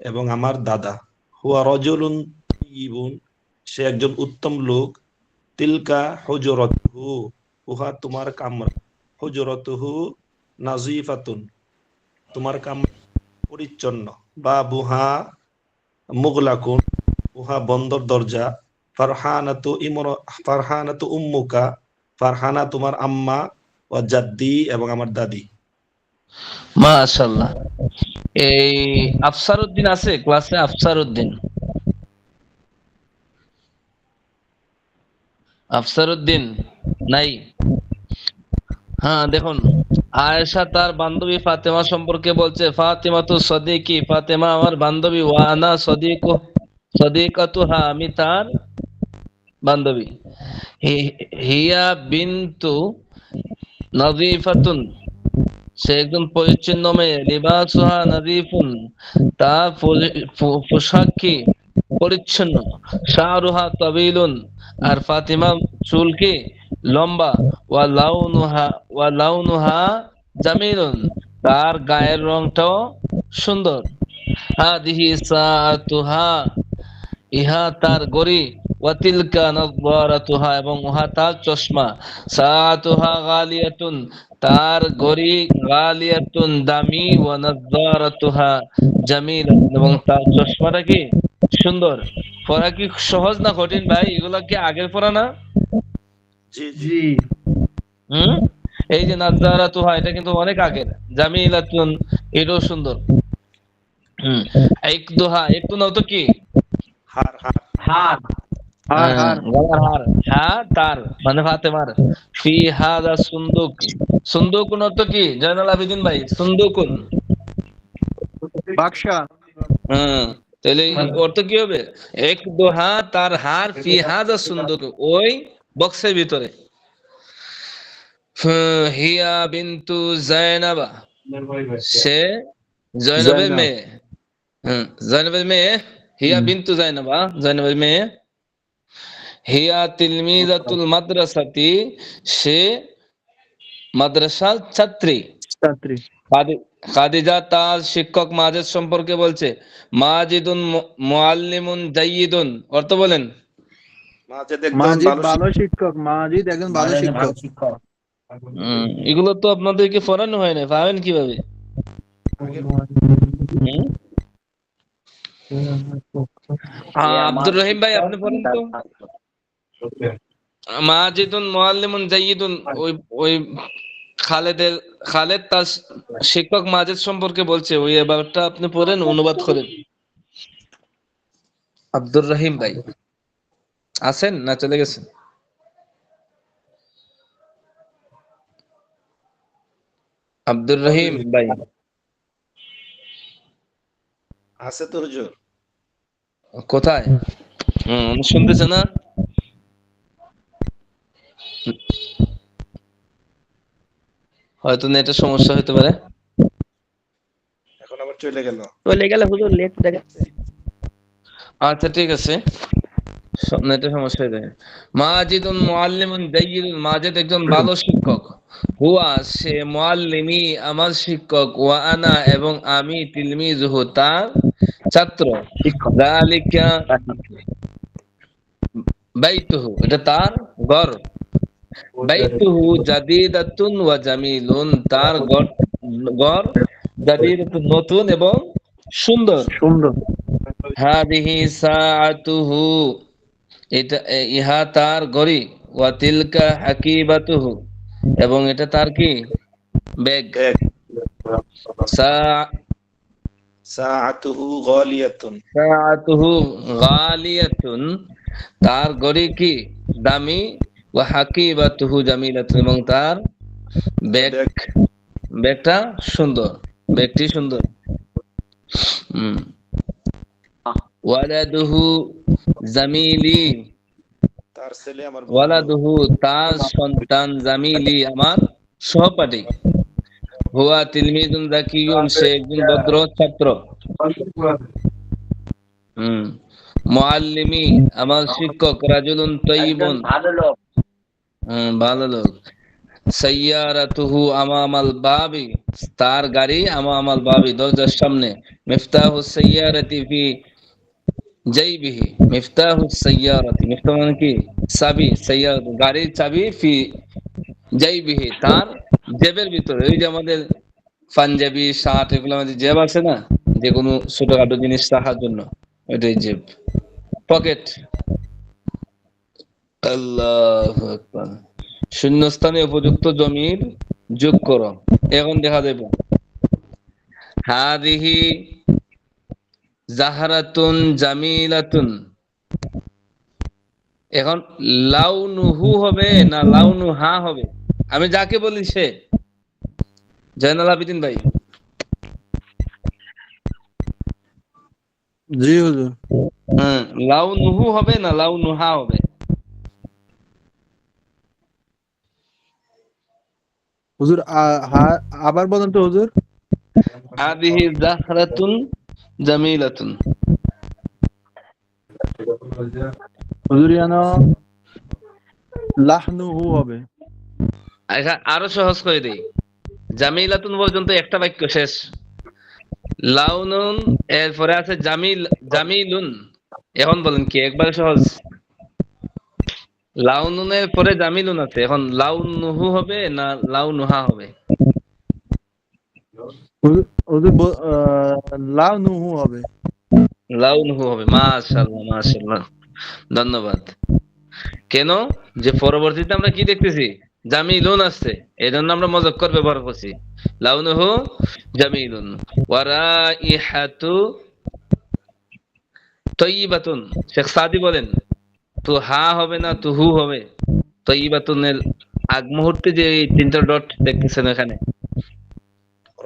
এবং আমার দাদা। হুয়া রাজুলুন তাইয়িবুন, সে একজন উত্তম লোক। তিলকা হুজরাতুহু, উহা তোমার কামরা। হুজরাতুহু নাজিফাতুন, তোমার কামরা পরিচ্ছন্ন। বাবুহা মুগলাকুন, উহা বন্দর দরজা। ফারহানাতু উম্মুকা, ফারহানা তোমার আম্মা। ও জাদ্দি, এবং আমার দাদি। মাশাআল্লাহ। এই আফসার উদ্দিন আছে ক্লাসে? আফসার উদ্দিন, আফসার উদ্দিন নাই? হ্যাঁ, দেখুন, আয়েশা তার বান্ধবী ফাতেমা সম্পর্কে বলছে, ফাতেমা তু সদিকি, ফাতেমা আমার বান্ধবী। ওয়ানা সদিকাতুহা, আমি তার বান্ধবী। হিয়া বিনতু নাজিফাতুন, সে একজন পরিচ্ছন্ন মেয়ে। লিবাসুহা নাজিফুন, তার পোশাক কি পরিচ্ছন্ন। শাহরুহা তাবিলুন, আর ফাতিমা চুল কি লম্বা। ওয়া লাউনুহা জামিলুন, তার গায়ের রংটাও সুন্দর। হাদিহি সাআতুহা, ইহা তার গড়ি। ওয়াতিলকা নাযরাতুহা, এবং উহা তার চশমা। সাআতুহা গালিয়াতুন, তার গড়ি গালিয়াতুন, দামি। ওয়া নাযরাতুহা জামিলাতুন, এবং তার চশমাটা কি সুন্দর। পড়া কি সহজ না কঠিন ভাই? এগুলা কি আগের পড়া না? জি জি। জি। হুম। এই যে নাযরাতুহা, এটা কিন্তু অনেক আগের। জামিলাতুন, এটাও সুন্দর। হুম। ইকদুহা, একটু নাও তো কি? হার হার। হার। হার হার। গলার হার। হ্যাঁ, তার মানে ফাতেমার। ফি হাদা সুন্দুক, সুন্দুকুন অর্থ কি জয়নাল আবেদিন ভাই? সুন্দুকুন। বাক্সা। হ্যাঁ, তাহলে অর্থ কি হবে? এক দোহা, তার হার। ফি হাদা সুন্দুক, ওই বক্সের ভিতরে। হিয়া বিনতু জায়নাবা, সে জয়নবের জাইনাব। মেয়ে। হ্যাঁ, জয়নবের মেয়ে। হিয়া বিনতু জায়নাবা, জয়নবের মেয়ে। হিয়া তিলমিজাতুল মাদ্রাসাতি, সে মাদ্রাসার ছাত্রী। ছাত্রী। খাদিজা তার শিক্ষক মাজেদ সম্পর্কে বলছে, মাজিদুন মুআল্লিমুন জাইয়িদুন, অর্থ বলেন। মাঝেদ একজন মাজিদ ভালো ভালো শিক্ষক, মাজিদ একজন ভালো মানে ভালো শিক্ষক। শিক্ষক। এগুলো তো আপনাদেরকে পড়ানো হয় না, পাবেন কিভাবে? হুম? আব্দুর রহিম ভাই আপনি বলেন তো মাজিদুন মুআল্লিমুন জাইয়িদুন ওই ওই খালেদ তার শিক্ষক মাজেদ সম্পর্কে বলছে ওই এবারটা আপনি পড়েন অনুবাদ করেন আব্দুর রহিম ভাই আছেন না চলে গেছেন আব্দুর রহিম ভাই আছে তো হুজুর। কোথায় শুনতেছে না হয়তো নেটের সমস্যা হতে পারে এখন আবার চলে গেল। চলে গেলে হুজুর লেট দেখাচ্ছে। আচ্ছা ঠিক আছে নেটের সমস্যা হয়ে যায় মাজিদুন মুআল্লিমুন জাইয়িদুন মাজিদ একজন ভালো শিক্ষক হুয়া সে মুআল্লিমি আমার শিক্ষক ওয়া আনা এবং আমি তিলমিজুহু তার ছাত্র যালিকা বাইতুহু এটা তার ঘর বাইতুহু জাদিদাতুন ওয়া জামিলুন তার ঘর জাদিদাতুন নতুন এবং সুন্দর হাদিহি সাআতুহু এটা ইহা তার ঘড়ি ওয়া তিলকা হাকিবাতুহু এবং এটা তার কি ব্যাগ সাআতুহু গালিয়াতুন সাআতুহু গালিয়াতুন তার ঘড়ি কি দামি ওয়া হাকিবাতুহু জামিলাতুন এবং তার ব্যাগটা সুন্দর ব্যাগটি সুন্দর ওয়ালাদুহু জামিলি তার ছেলে আমার বন্ধু। ওয়ালাদুহু তার সন্তান জামিলি আমার সহপাঠী হুয়া তিলমিজুন যাকিয়ুন সে একজন ভদ্র ছাত্র মুআল্লিমি আমার শিক্ষক রাজুলুন তাইয়িবুন ভালো লোক সাইয়ারাতুহু আমামাল বাবি তার গাড়ি আমামাল বাবি দরজার সামনে মিফতাহুস সাইয়ারাতি ফি জাইবিহি মিফতাহুস সাইয়ারাতি মিফতাহ মানে কি চাবি সাইয়ারাত গাড়ির চাবি ফি জাইবিহি তার জেবের ভিতরে ওই যে আমাদের পাঞ্জাবি শার্ট এগুলো আমাদের জেব আছে না যে কোনো ছোটখাটো জিনিস রাখার জন্য ওইটাই জেব পকেট আল্লাহু আকবার শূন্যস্থানে উপযুক্ত জমির যোগ করো এখন দেখা যাবে হাদিহি জাহরাতুন জামিলাতুন এখন লাউনুহু হবে না লাউনুহা হবে আমি যাকে বলি সে জয়নাল আবেদিন ভাই জি হুজুর। লাউনুহু হবে না লাউনুহা হবে হুজুর আবার বলেন তো হুজুর। হাদিহি জাহরাতুন জামিলাতুন হুজুর জানো লাহনুহু হবে। আরো সহজ করে দেই জামিলাতুন পর্যন্ত একটা বাক্য শেষ লাউনুন এরপরে আছে জামিলুন এখন বলেন কি একবার সহজ লাউনুনের পরে জামিলুন আছে এখন লাউনুহু হবে না লাউনুহা হবে হুজুর লাহনুহু হবে। লাউনুহু হবে মাশাআল্লাহ মাশাআল্লাহ ধন্যবাদ কেন যে পরবর্তীতে আমরা কি দেখতেছি জামিলুন আসছে এই জন্য আমরা মুযাক্কার ব্যবহার করছি লাউনুহু জামিলুন ওয়া রাইহাতু তাইয়িবাতুন শেখ সাদি বলেন তো হা হবে না তো হু হবে তাইয়িবাতুনের আগ মুহূর্তে যে এই তিনটা ডট দেখতেছেন এখানে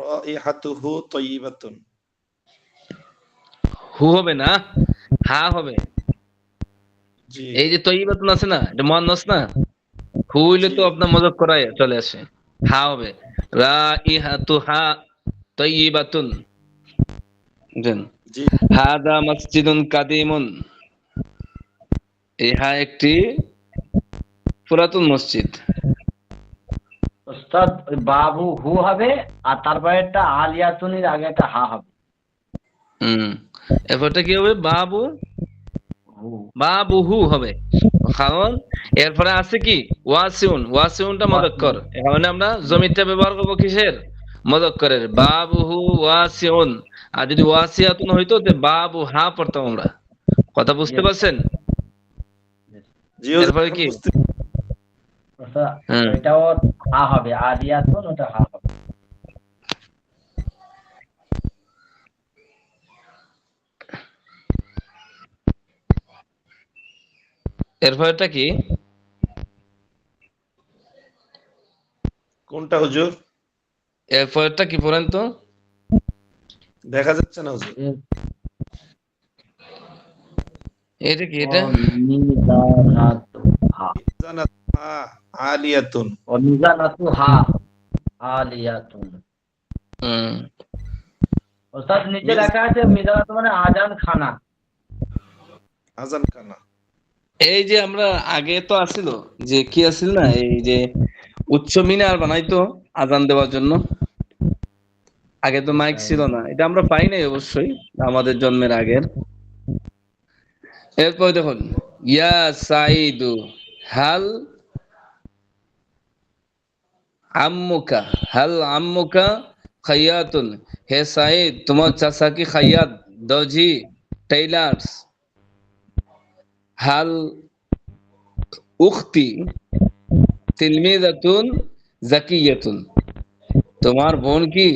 রাইহাতুহু তাইয়িবাতুন হু হবে না হা হবে জি এই যে তাইয়িবাতুন আছে না এটা মুয়ান্নাস না হু হইলে তো আপনার মুযাক্কার চলে আসে হা হবে রাইহাতুহা তাইয়িবাতুন দেন জি হাদা মসজিদুন কাদিমুন ইহা একটি পুরাতন মসজিদ ওস্তাদ ওই বাবু হু হবে আর তারপরে একটা আলিয়াতুনির আগে একটা হা হবে। এরপরটা কি হবে বাবু হু বাবুহু হবে কারণ এরপরে আছে কি ওয়াসিউনটা মুযাক্কার এখানে আমরা জমিরটা ব্যবহার করব কিসের মুযাক্কারের বাবুহু ওয়াসিউন, আর যদি ওয়াসিয়াতুন হইতো তে বাবু হা পড়তাম আমরা। কথা বুঝতে পারছেন? জি হুজুর, এরপরে কি? ওটা হুম। এটাও হা হবে, আলিয়াতুন ওটা হা হবে। এরপরটা কি? কোনটা হুজুর? এরপরটা কি পড়েন তো? দেখা যাচ্ছে না হুজুর। এটা কি এটা? মিজানাতুহা, মিজানাতুহা আলিয়াতুন। মিজানাতুহা আলিয়াতুন। হুম। ওস্তাদ নিচে লেখা আছে মিজানাতু মানে আজান খানা। আজান খানা। এই যে আমরা আগে তো আসিল যে কি আসিল না, এই যে উচ্চ মিনার বানাইতো আজান দেওয়ার জন্য। আগে তো মাইক ছিল না, এটা আমরা পাই নাই অবশ্যই আমাদের জন্মের আগের। এরপর দেখুন, ইয়া সাইদু হাল আম্মুকা, হাল আম্মুকা খাইয়াতুন, হে সাইদ তোমার চাচা কি খাইয়াত দর্জি টেইলার্স। হাল উখতি তিলমিজাতুন জাকিয়াতুন, তোমার বোন কি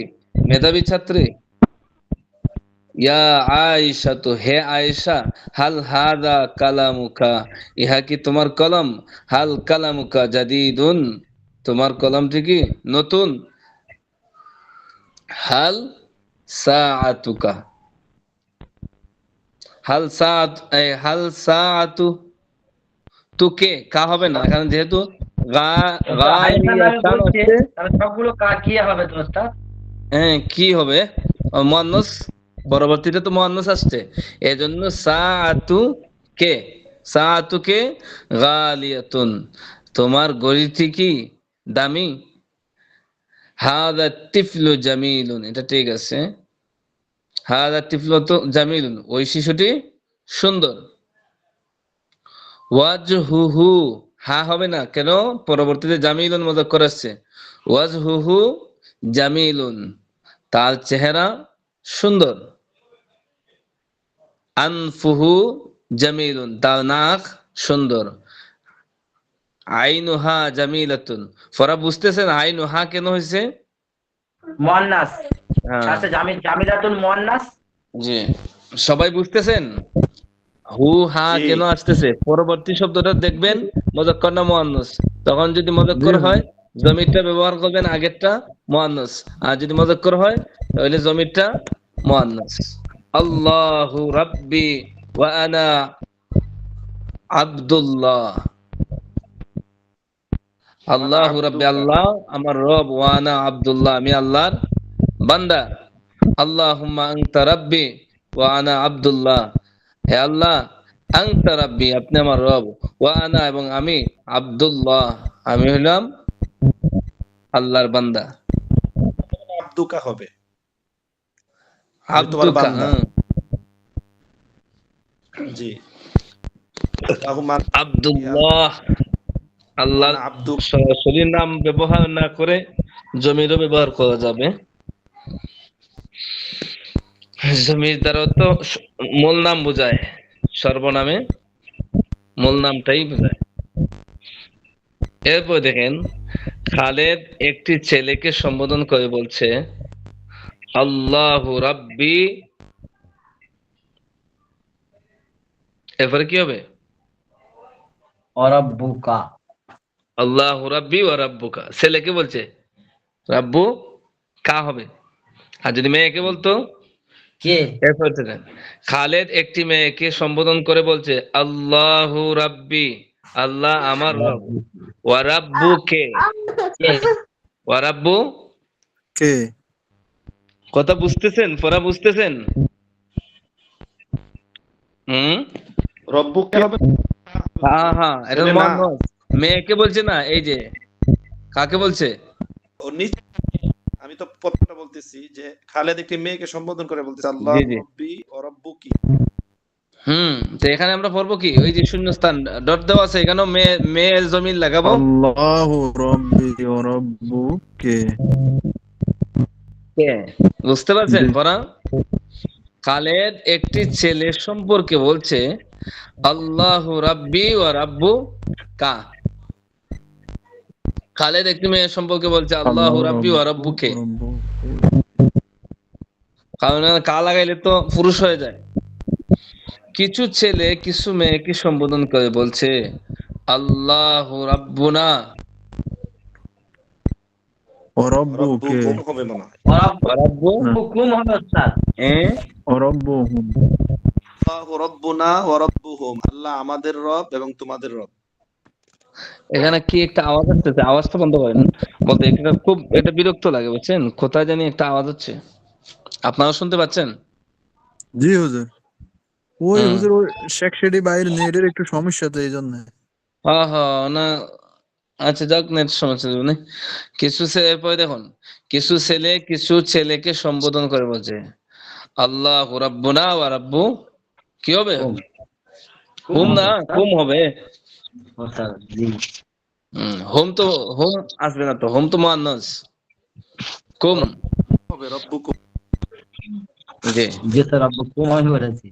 মেধাবী ছাত্রী। ইয়া আয়েশা, তো হে আয়েশা, হাল হাদা কালামুকা, ইহা কি তোমার কলম। হাল কালামুকা জাদিদুন, তোমার কলমটি কি নতুন। হাল সাআতুকা, হাল সাআত হাল সাআতু, তুকে কা হবে না এখানে, যেহেতু ওটা আয়েশা নামে গালিয়াতান বলছে, আছে। তাহলে সবগুলো কি হবে তো ওস্তাদ? হ্যাঁ, কি হবে? মুয়ান্নাস, পরবর্তীতে তো মুয়ান্নাস আসছে, এজন্য সাআতু কে, সাআতু কে গালিয়াতুন, তোমার গড়িটি কি দামি। হাদা তিফলু জামিলুন, এটা ঠিক আছে। হাদা তিফলু তো জামিলুন, ওই শিশুটি সুন্দর। ওয়াজহুহু, হা হবে না কেন? পরবর্তীতে জামিলুন মুযাক্কার আসছে। ওয়াজহুহু জামিলুন, তার চেহারা সুন্দর। আনফুহু জামিলুন, তার নাক সুন্দর। আইনুহা জামিলাতুন, ফরা বুঝতেছেন আইনুহা কেন হয়েছে? মুয়ান্নাস হ্যাঁ, আচ্ছা, জামিলাতুল মুয়ান্নাস। জি, সবাই বুঝতেছেন হু হা জি। কেন আসতেছে? পরবর্তী শব্দটা দেখবেন মুযাক্কার না মুয়ান্নাস, তখন যদি জি মুযাক্কার হুজুর। হয় জমিরটা ব্যবহার করবেন আগেরটা মুয়ান্নাস, আর যদি মুযাক্কার হয় তাহলে জমিরটা মুয়ান্নাস। আল্লাহু রাব্বি ওয়া আনা আব্দুল্লাহ, আল্লাহু রাব্বি, আল্লাহ আমার রব, ওয়া আনা আব্দুল্লাহ, আমি আল্লাহর বান্দা। আল্লাহুম্মা আনতা রাব্বি ওয়া আনা আব্দুল্লাহ, হে আল্লাহ, আনতা রাব্বি, আপনি আমার রব, ওয়া আনা, এবং আমি, আব্দুল্লাহ, আমি হইলাম আল্লাহর বান্দা। আব্দুকা হবে, আমি তোমার আব্দুকা, বান্দা। জি। আল্লাহুম্মা আব্দুল্লাহ, আল্লাহ আনা আব্দুক। সরাসরি নাম ব্যবহার না করে জমিরও ব্যবহার করা যাবে। জমির দ্বারা তো মূল নাম বোঝায়, সর্বনামে মূল নামটাই বোঝায়। এরপর দেখেন, খালেদ একটি ছেলেকে সম্বোধন করে বলছে আল্লাহু রাব্বি, এরপরে কি হবে? ওয়ারাব্বুকা, আল্লাহু রাব্বি ওয়া রাব্বুকা, ছেলেকে বলছে, রাব্বু কা হবে। আর যদি মেয়েকে বলতো, কে? এরপর দেখেন, খালেদ একটি মেয়েকে সম্বোধন করে বলছে আল্লাহু রাব্বি, আল্লাহ আমার রব, ওয়া রাব্বুকে, কে? ওয়া রাব্বু, কে? কথা বুঝতেছেন? পড়া বুঝতেছেন? রব্বুক কি হবে? হ্যাঁ হ্যাঁ, এটা ছেলে না। মুয়ান্নাস। মেয়েকে বলছে না, এই যে কাকে বলছে? ও নিচে, আমি তো প্রথমটা বলতেছি যে খালেদ একটি মেয়েকে সম্বোধন করে বলতেছে আল্লাহ জি, জি। রব্বি ওয়া রাব্বুকি। তো এখানে আমরা পড়বো কি, ওই যে শূন্যস্থান ডট দেওয়া আছে, এখানেও মেয়ের জমির লাগাবো। আল্লাহু রাব্বি ওয়া রাব্বুকে। কে বুঝতে পারছেন জি। পড়া? খালেদ একটি ছেলে সম্পর্কে বলছে আল্লাহু রাব্বি ওয়া রাব্বু কা। খালেদ একটি মেয়ে সম্পর্কে বলছে আল্লাহু রাব্বি ওয়া রাব্বু কে। কারণ কা লাগাইলে তো পুরুষ হয়ে যায়। কিছু ছেলে কিছু মেয়েকে সম্বোধন করে বলছে আল্লাহু রাব্বুনা রব্বুকে রব্বুকুম হবে মনে হয়। ওয়া রাব্বু হুকুম হবে ওস্তাদ। রব্বুহুম। আল্লাহু রব্বুনা ওয়া রব্বুহুম, আল্লাহ আমাদের রব এবং তোমাদের রব। এখানে কি একটা আওয়াজ আসতেছে, আওয়াজটা বন্ধ করেন। বলতে এটা বিরক্ত লাগে বুঝছেন, কোথায় জানি একটা আওয়াজ হচ্ছে, আপনারা শুনতে পাচ্ছেন? জি হুজুর, ওই হুম। হুজুর ওই শেখ শেডি বাইরের নেটের একটু সমস্যা তো এই জন্য। হ্যাঁ হ্যাঁ না, আচ্ছা যাক, নেট সমস্যা নেই। এরপরে দেখুন, কিছু ছেলে কিছু ছেলেকে সম্বোধন করে বলছে আল্লাহু রাব্বুনা ওয়া রাব্বু কি হবে? হুম। হুম না, ওস্তাদ। হুম হবে। ওস্তাদ, জি। হুম আসবে না তো, হুম তো মুয়ান্নাস, কুম। হবে রব্বুকুম। জি। জি স্যার, হুকুম আমি বলেছি।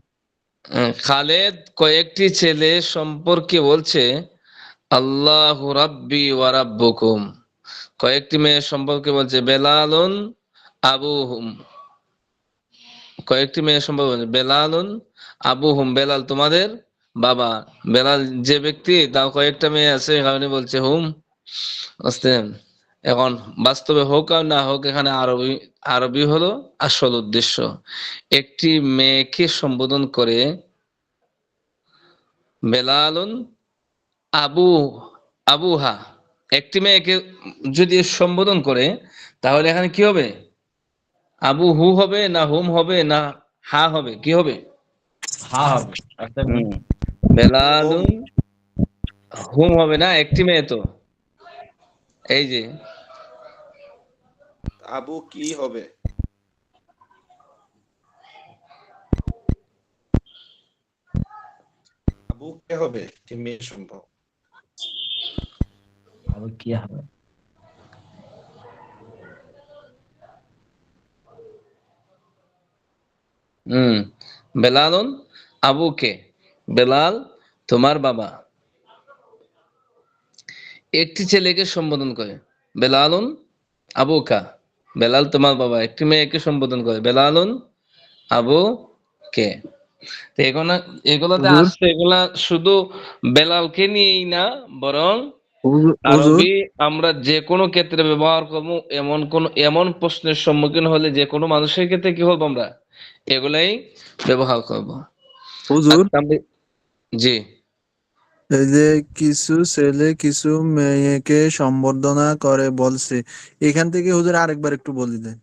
খালেদ কয়েকটি ছেলে সম্পর্কে বলছে আল্লাহু রাব্বি ওয়া রাব্বুকুম। কয়েকটি মেয়ে সম্পর্কে বলছে বেলালুন আবুহুম। কয়েকটি মেয়ে সম্পর্কে বলছে বেলালুন আবুহুম, বেলাল তোমাদের বাবা। বেলাল যে ব্যক্তি, তার কয়েকটা মেয়ে আছে, এখানে বলছে হুম। বুঝতেন? এখন বাস্তবে হোক আর না হোক, এখানে আরবি আরবি হলো আসল উদ্দেশ্য। একটি মেয়েকে সম্বোধন করে বেলালুন আবু আবুহা, একটি মেয়েকে যদি সম্বোধন করে, তাহলে এখানে কি হবে? আবু হু হবে না হুম হবে না হা হবে, কি হবে? হ্যাঁ হবে। একটা হুম। হুম। বেলালুন হুম হবে না, একটি মেয়ে তো, এই যে আবু কি হবে? আবু কে হবে? কি মেয়ে সম্ভব। আবার কি হবে? হুম। বেলালুন আবুকে, বেলাল তোমার বাবা। একটি ছেলেকে সম্বোধন করে বেলালুন আবুকা, বেলাল তোমার বাবা। একটি মেয়েকে সম্বোধন করে বেলালুন আবু কে। তো এগুলোতে হুজুর আসছে, এগুলা শুধু বেলালকে নিয়েই না, বরং হুজুর আরবি আমরা যে কোনো ক্ষেত্রে ব্যবহার করবো। এমন প্রশ্নের সম্মুখীন হলে যে কোনো মানুষের ক্ষেত্রে কি করবো আমরা, এগুলাই ব্যবহার করব। হুজুর, আচ্ছা, জি। এই যে কিছু ছেলে কিছু মেয়েকে সম্বর্ধনা করে বলছে, এখান থেকে হুজুর আরেকবার একটু বলে দেন,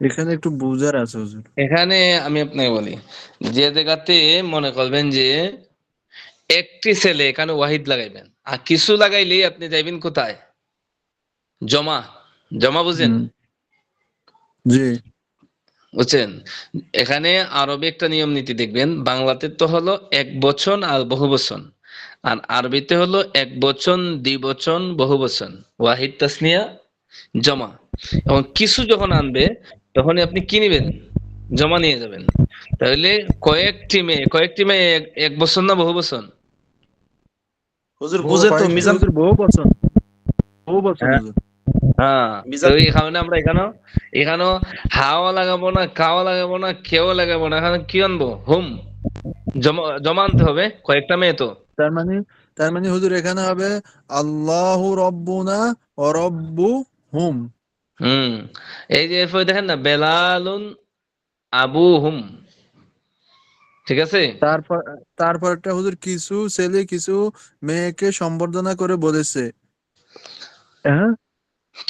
এখানে একটু বুঝার আছে হুজুর। এখানে আমি আপনাকে বলি, যে জায়গাতে মনে করবেন যে একটি ছেলে, এখানে ওয়াহিদ লাগাইবেন, আর কিছু লাগাইলেই আপনি যাইবেন কোথায়? জমা। জমা বুঝেন? হুম, জি বুঝছেন? এখানে আরবি একটা নিয়ম নীতি দেখবেন, বাংলাতে তো হলো এক বচন আর বহু বচন, আর আরবিতে হলো এক বচন দ্বিবচন বহু বচন, ওয়াহিদ তাসনিয়া জমা। এবং কিছু যখন আনবে, তখনই আপনি কি নিবেন? জমা নিয়ে যাবেন। তাহলে কয়েকটি মেয়ে এক বচন না বহু বচন? হুজুর বুঝে তো কয়েকটি মিজান। হুজুর বহু বচন, বহু বচন হ্যাঁ হুজুর। হ্যাঁ। তো মিজান এই কারণে আমরা এখানেও হাওয়া লাগাবো না, খাওয়া লাগাবো না, কেউ লাগাবো না, এখানে কি আনবো? হুম। জমা জমা আনতে হবে, কয়েকটা মেয়ে তো। তার মানে তার মানে হুজুর এখানে হবে আল্লাহু রব্বুনা ওয়া রব্বু হুম। হুম। এই যে এরপরে দেখেন না, বেলালুন আবু হুম, ঠিক আছে? তারপর তারপরটা হুজুর কিছু ছেলে কিছু মেয়েকে সম্বর্ধনা করে বলেছে, হ্যাঁ।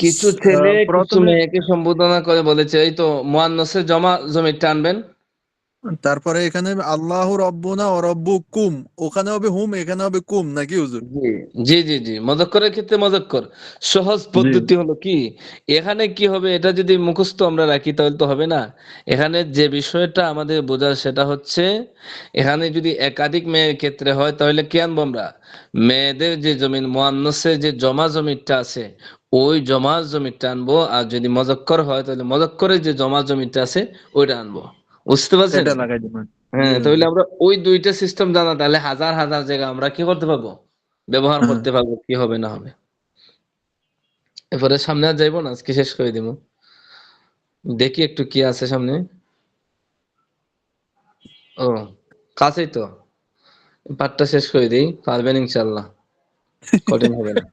কিছু ছেলে কিছু প্রথমে মেয়েকে সম্বোধনা করে বলেছে, এই তো মুয়ান্নাসের জমা জমির টানবেন। তারপরে এখানে আল্লাহু রব্বুনা ওয়া রব্বুকুম, ওখানে হবে হুম, এখানে হবে কুম, নাকি হুজুর? জি জি জি জি, মজাক্করের ক্ষেত্রে মজাক্কর। সহজ জি পদ্ধতি হলো কি, এখানে কি হবে, এটা যদি মুখস্থ আমরা রাখি তাহলে তো হবে না। এখানে যে বিষয়টা আমাদের বোঝার সেটা হচ্ছে, এখানে যদি একাধিক মেয়ের ক্ষেত্রে হয় তাহলে কি আনবো আমরা? মেয়েদের যে জমিন মুয়ান্নাসের যে জমা জমিটা আছে, ওই জমা জমিটা আনবো, আর যদি মজাক্কর হয় তাহলে মজাক্করের যে জমা জমিটা আছে ওইটা আনবো। বুঝতে পারছেন? এটা লাগাই দিবেন। হ্যাঁ, তাহলে আমরা ওই দুইটা সিস্টেম জানা, তাহলে হাজার হাজার জায়গা আমরা কি করতে পারবো, ব্যবহার হ্যাঁ। করতে পারবো, কি হবে না হবে। এরপরে সামনে আর যাইবো না, আজকে শেষ করে দিব। দেখি একটু কি আছে সামনে। ও, কাছেই তো, পাঠটা শেষ করে দিই, পারবেন ইনশাল্লাহ, কঠিন হবে না।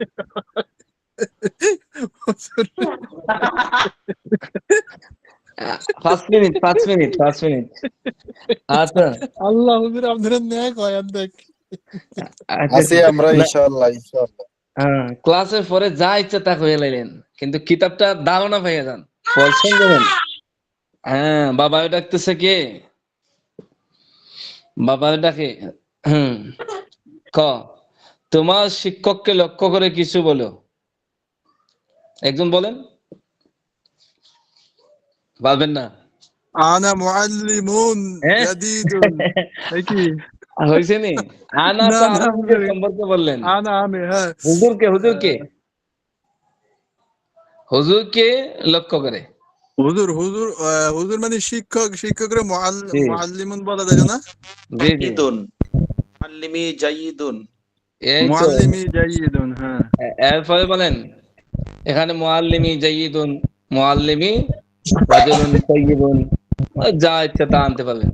5 মিনিট, 5 মিনিট, 5 মিনিট। আচ্ছা, আল্লাহ হুজুর আপনারা ন্যায় কয়ান দেখ। আছি আমরা ইনশাআল্লাহ। হ্যাঁ, ক্লাসের পরে যা ইচ্ছা তা হয়ে লাইলেন, কিন্তু কিতাবটা ধারণা পাইয়া যান, পড়ছেন যেমন। হ্যাঁ, বাবা ডাকতেছে কে? বাবা ডাকে। হুম, ক, তোমার শিক্ষককে লক্ষ্য করে কিছু বলো। একজন বলেন, পারবেন না? আনা মুআল্লিমুন হ্যাঁ? জাদীদুন। নাকি? হয়েছে নি? আনা না তো না আপনাদের সম্পর্কে বললেন। আমি হ্যাঁ। হুজুরকে, হুজুরকে, হুজুরকে লক্ষ্য করে। হুজুর মানে শিক্ষকরে জি মুআল্লিমুন বলা যায় না? জি জি, জাইদুন মুআল্লিমি জাইদুন। এই তো। মুআল্লিমি জাইদুন, হ্যাঁ। এরপরে বলেন, এখানে মুআল্লিমি জাইয়িদুন, মুআল্লিমি রাজুলুন তাইয়িবুন, যা ইচ্ছা তা আনতে পারবেন।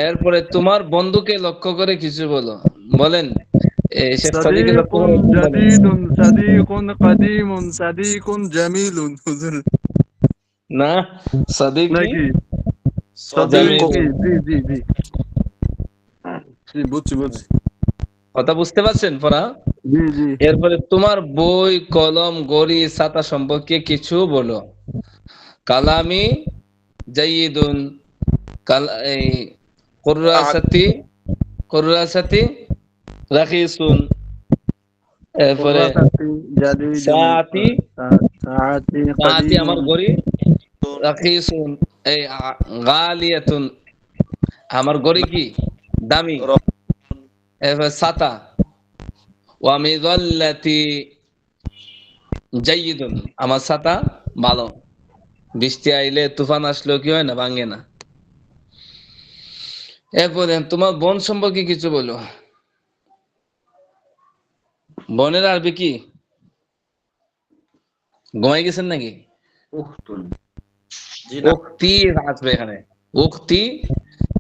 এরপরে তোমার বন্ধুকে লক্ষ্য করে কিছু বলো। বলেন, শেখ সাদিকে লক্ষ্য সাদিকুন করে একজন বলেন। জাদীদুন সাদিকুন কাদিমুন সাদিকুন জামিলুন। হুজুর না, সাদিকি নাকি? জামিলুন। জি জি জি জি, বুঝছি। কথা বুঝতে পারছেন পড়া? জি জি। এরপরে তোমার বই, কলম, ঘড়ি, ছাতা সম্পর্কে কিছু বলো। কালামি জাইয়িদুন, এই কুররাসাতি রাখিসুন। এরপরে কুররাসাতি জাদীদুন সাআতি, সাআতি সাআতি আমার কাদিমুন। ঘড়ি, রাখিসুন এই গালিয়াতুন, আমার ঘড়ি কি দামি। এরপরে ছাতা, ওয়া মিযাল্লাতি জাইয়িদুন, আমার ছাতা ভালো, বৃষ্টি আইলে তুফান আসলেও কি হয় না, ভাঙে না। এরপরে তোমার বোন সম্পর্কে কিছু বলো। বোনের আরবি কি? ঘুমাই গেছেন নাকি? উখতুন। জি না। উক্তি আসবে এখানে, উক্তি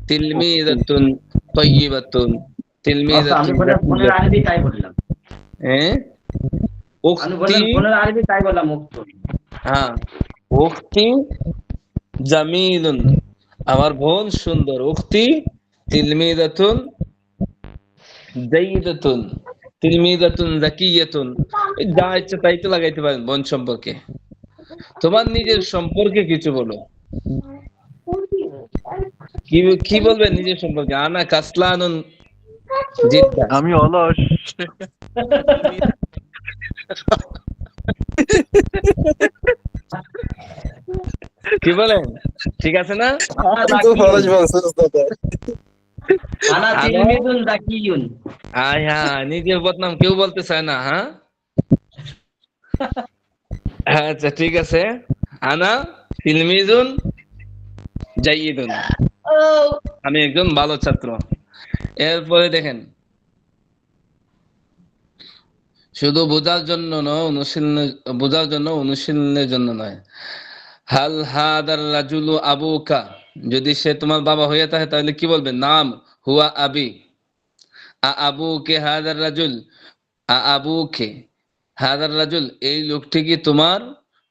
তিলমিযাতুন তাইয়িবাতুন, আচ্ছা, তিলমিযাতুন আমি বললাম বোনের জাকিয়াতুন। আরবি তাই বললাম। হ্যাঁ, আমি উক্তি, বললাম বোনের আরবি তাই বললাম উখতুন। হ্যাঁ, উক্তি জামিলুন, আমার বোন সুন্দর। উক্তি তিলমিযাতুন জাইয়িদাতুন, তিলমিযাতুন যাকিয়াতুন, যা ইচ্ছা তাই তো লাগাইতে পারেন বোন সম্পর্কে। তোমার নিজের সম্পর্কে কিছু বলো। কি কি বলবেন নিজের সম্পর্কে? আনা কাসলানুন জিদ্দা। আমি অলস। কি বলেন? ঠিক আছে না? কিন্তু ফরজ বলছে উস্তাদ। আনা তিলমিদুন জাকিয়ুন। হ্যাঁ, নিজের বদনাম কেউ বলতে চায় না। হ্যাঁ, আচ্ছা ঠিক আছে। আনা তিলমিজুন জাইয়িদুন, আমি একজন ভালো ছাত্র। এরপরে দেখেন, শুধু বোঝার জন্য অনুশীলনের জন্য নয়। হাল হাদার রাজুলু আবুকা, যদি সে তোমার বাবা হয়ে থাকে তাহলে কি বলবে? নাম হুয়া আবি। আবুকে হাদার রাজুল, আবুকে হাদার রাজুল, এই লোকটি কি তোমার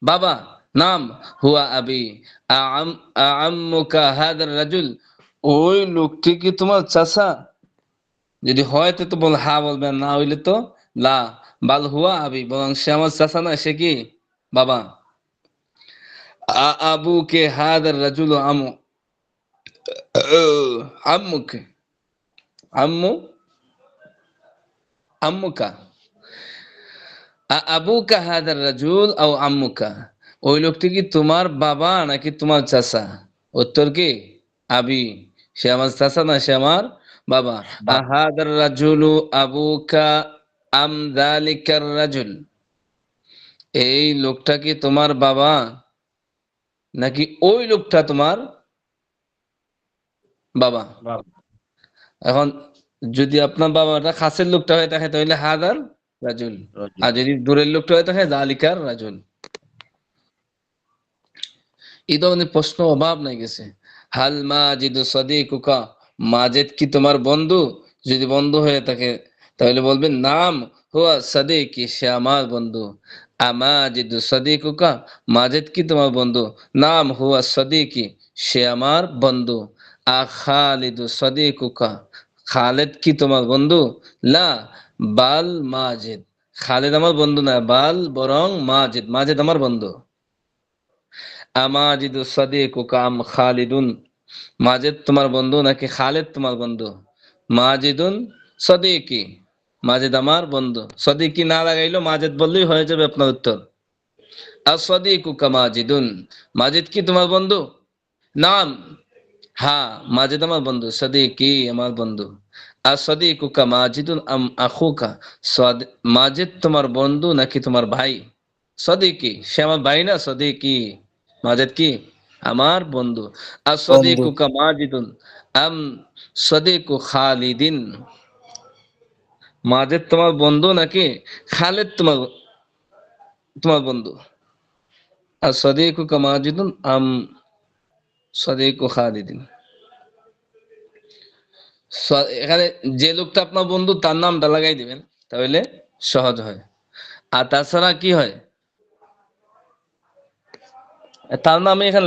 বাবা? নাম হুয়া আবি। আম্মুকা হাদার রাজুল, ওই লোকটি কি তোমার চাচা? যদি হয় তো বল হা বলবেন, না হইলে তো লা। বাল হুয়া আবি, বরং সে আমার চাচা না, সে কি বাবা। আবুকে হাদার রাজুল আমু, আম্মুকে, আম্মু, আম্মুকা, আবুকা হাদার রাজুল আও আম্মুকা, ওই লোকটি কি তোমার বাবা নাকি তোমার চাচা? উত্তর কি? আবি, সে আমার চাচা না, সে আমার বাবা। আহাদার রাজুলু আবুকা আম যালিকার রাজুল, এই লোকটা কি তোমার বাবা নাকি ওই লোকটা তোমার বাবা? বাবা। এখন যদি আপনার বাবাটা কাছের লোকটা হয়ে থাকে তাহলে হাদার রাজুল, রাজুল। আর যদি দূরের লোকটা হয়ে থাকে জালিকার রাজুল। এই ধরনের প্রশ্ন অভাব নাই গেছে। হাল মাজিদু সাদিকুকা, মাজেদ কি তোমার বন্ধু? যদি বন্ধু হয়ে থাকে তাহলে বলবেন নাম হুয়া সাদিকি, সে আমার বন্ধু। আমাজিদু সাদিকুকা, মাজেদ কি তোমার বন্ধু? নাম হুয়া সাদিকি, সে আমার বন্ধু। আ খালিদু সাদিকুকা, খালেদ কি তোমার বন্ধু? লা বাল মাজেদ, খালেদ আমার বন্ধু না, বাল বরং মাজেদ, মাজেদ আমার বন্ধু। আমাজিদু সাদিকুকা আম খালিদুন, মাজেদ তোমার বন্ধু নাকি খালেদ তোমার বন্ধু? মাজিদুন সাদিকি, মাজেদ আমার বন্ধু। সাদিকি না লাগাইলো মাজেদ বললেই হয়ে যাবে আপনার উত্তর। আর সাদিকুকা মাজিদুন, মাজেদ কি তোমার বন্ধু? নাম, হ্যাঁ মাজেদ আমার বন্ধু, সাদিকি আমার বন্ধু। আর সাদিকুকা মাজিদুন আম আখুকা, মাজেদ তোমার বন্ধু নাকি তোমার ভাই? সাদিকি, সে আমার ভাই না, সাদিকি মাজেদ কি আমার বন্ধু। আর সাদিকুকা মাজিদুন আম সাদিকু খালিদিন, মাজেদ তোমার বন্ধু নাকি খালেদ তোমার তোমার বন্ধু? আর সাদিকুকা মাজিদুন আম সাদিকু খালিদিন। এখানে যে লোকটা আপনার বন্ধু তার নামটা লাগাই দিবেন, তাহলে সহজ হয়। আর তাছাড়া কি হয়, তার নামে এখানে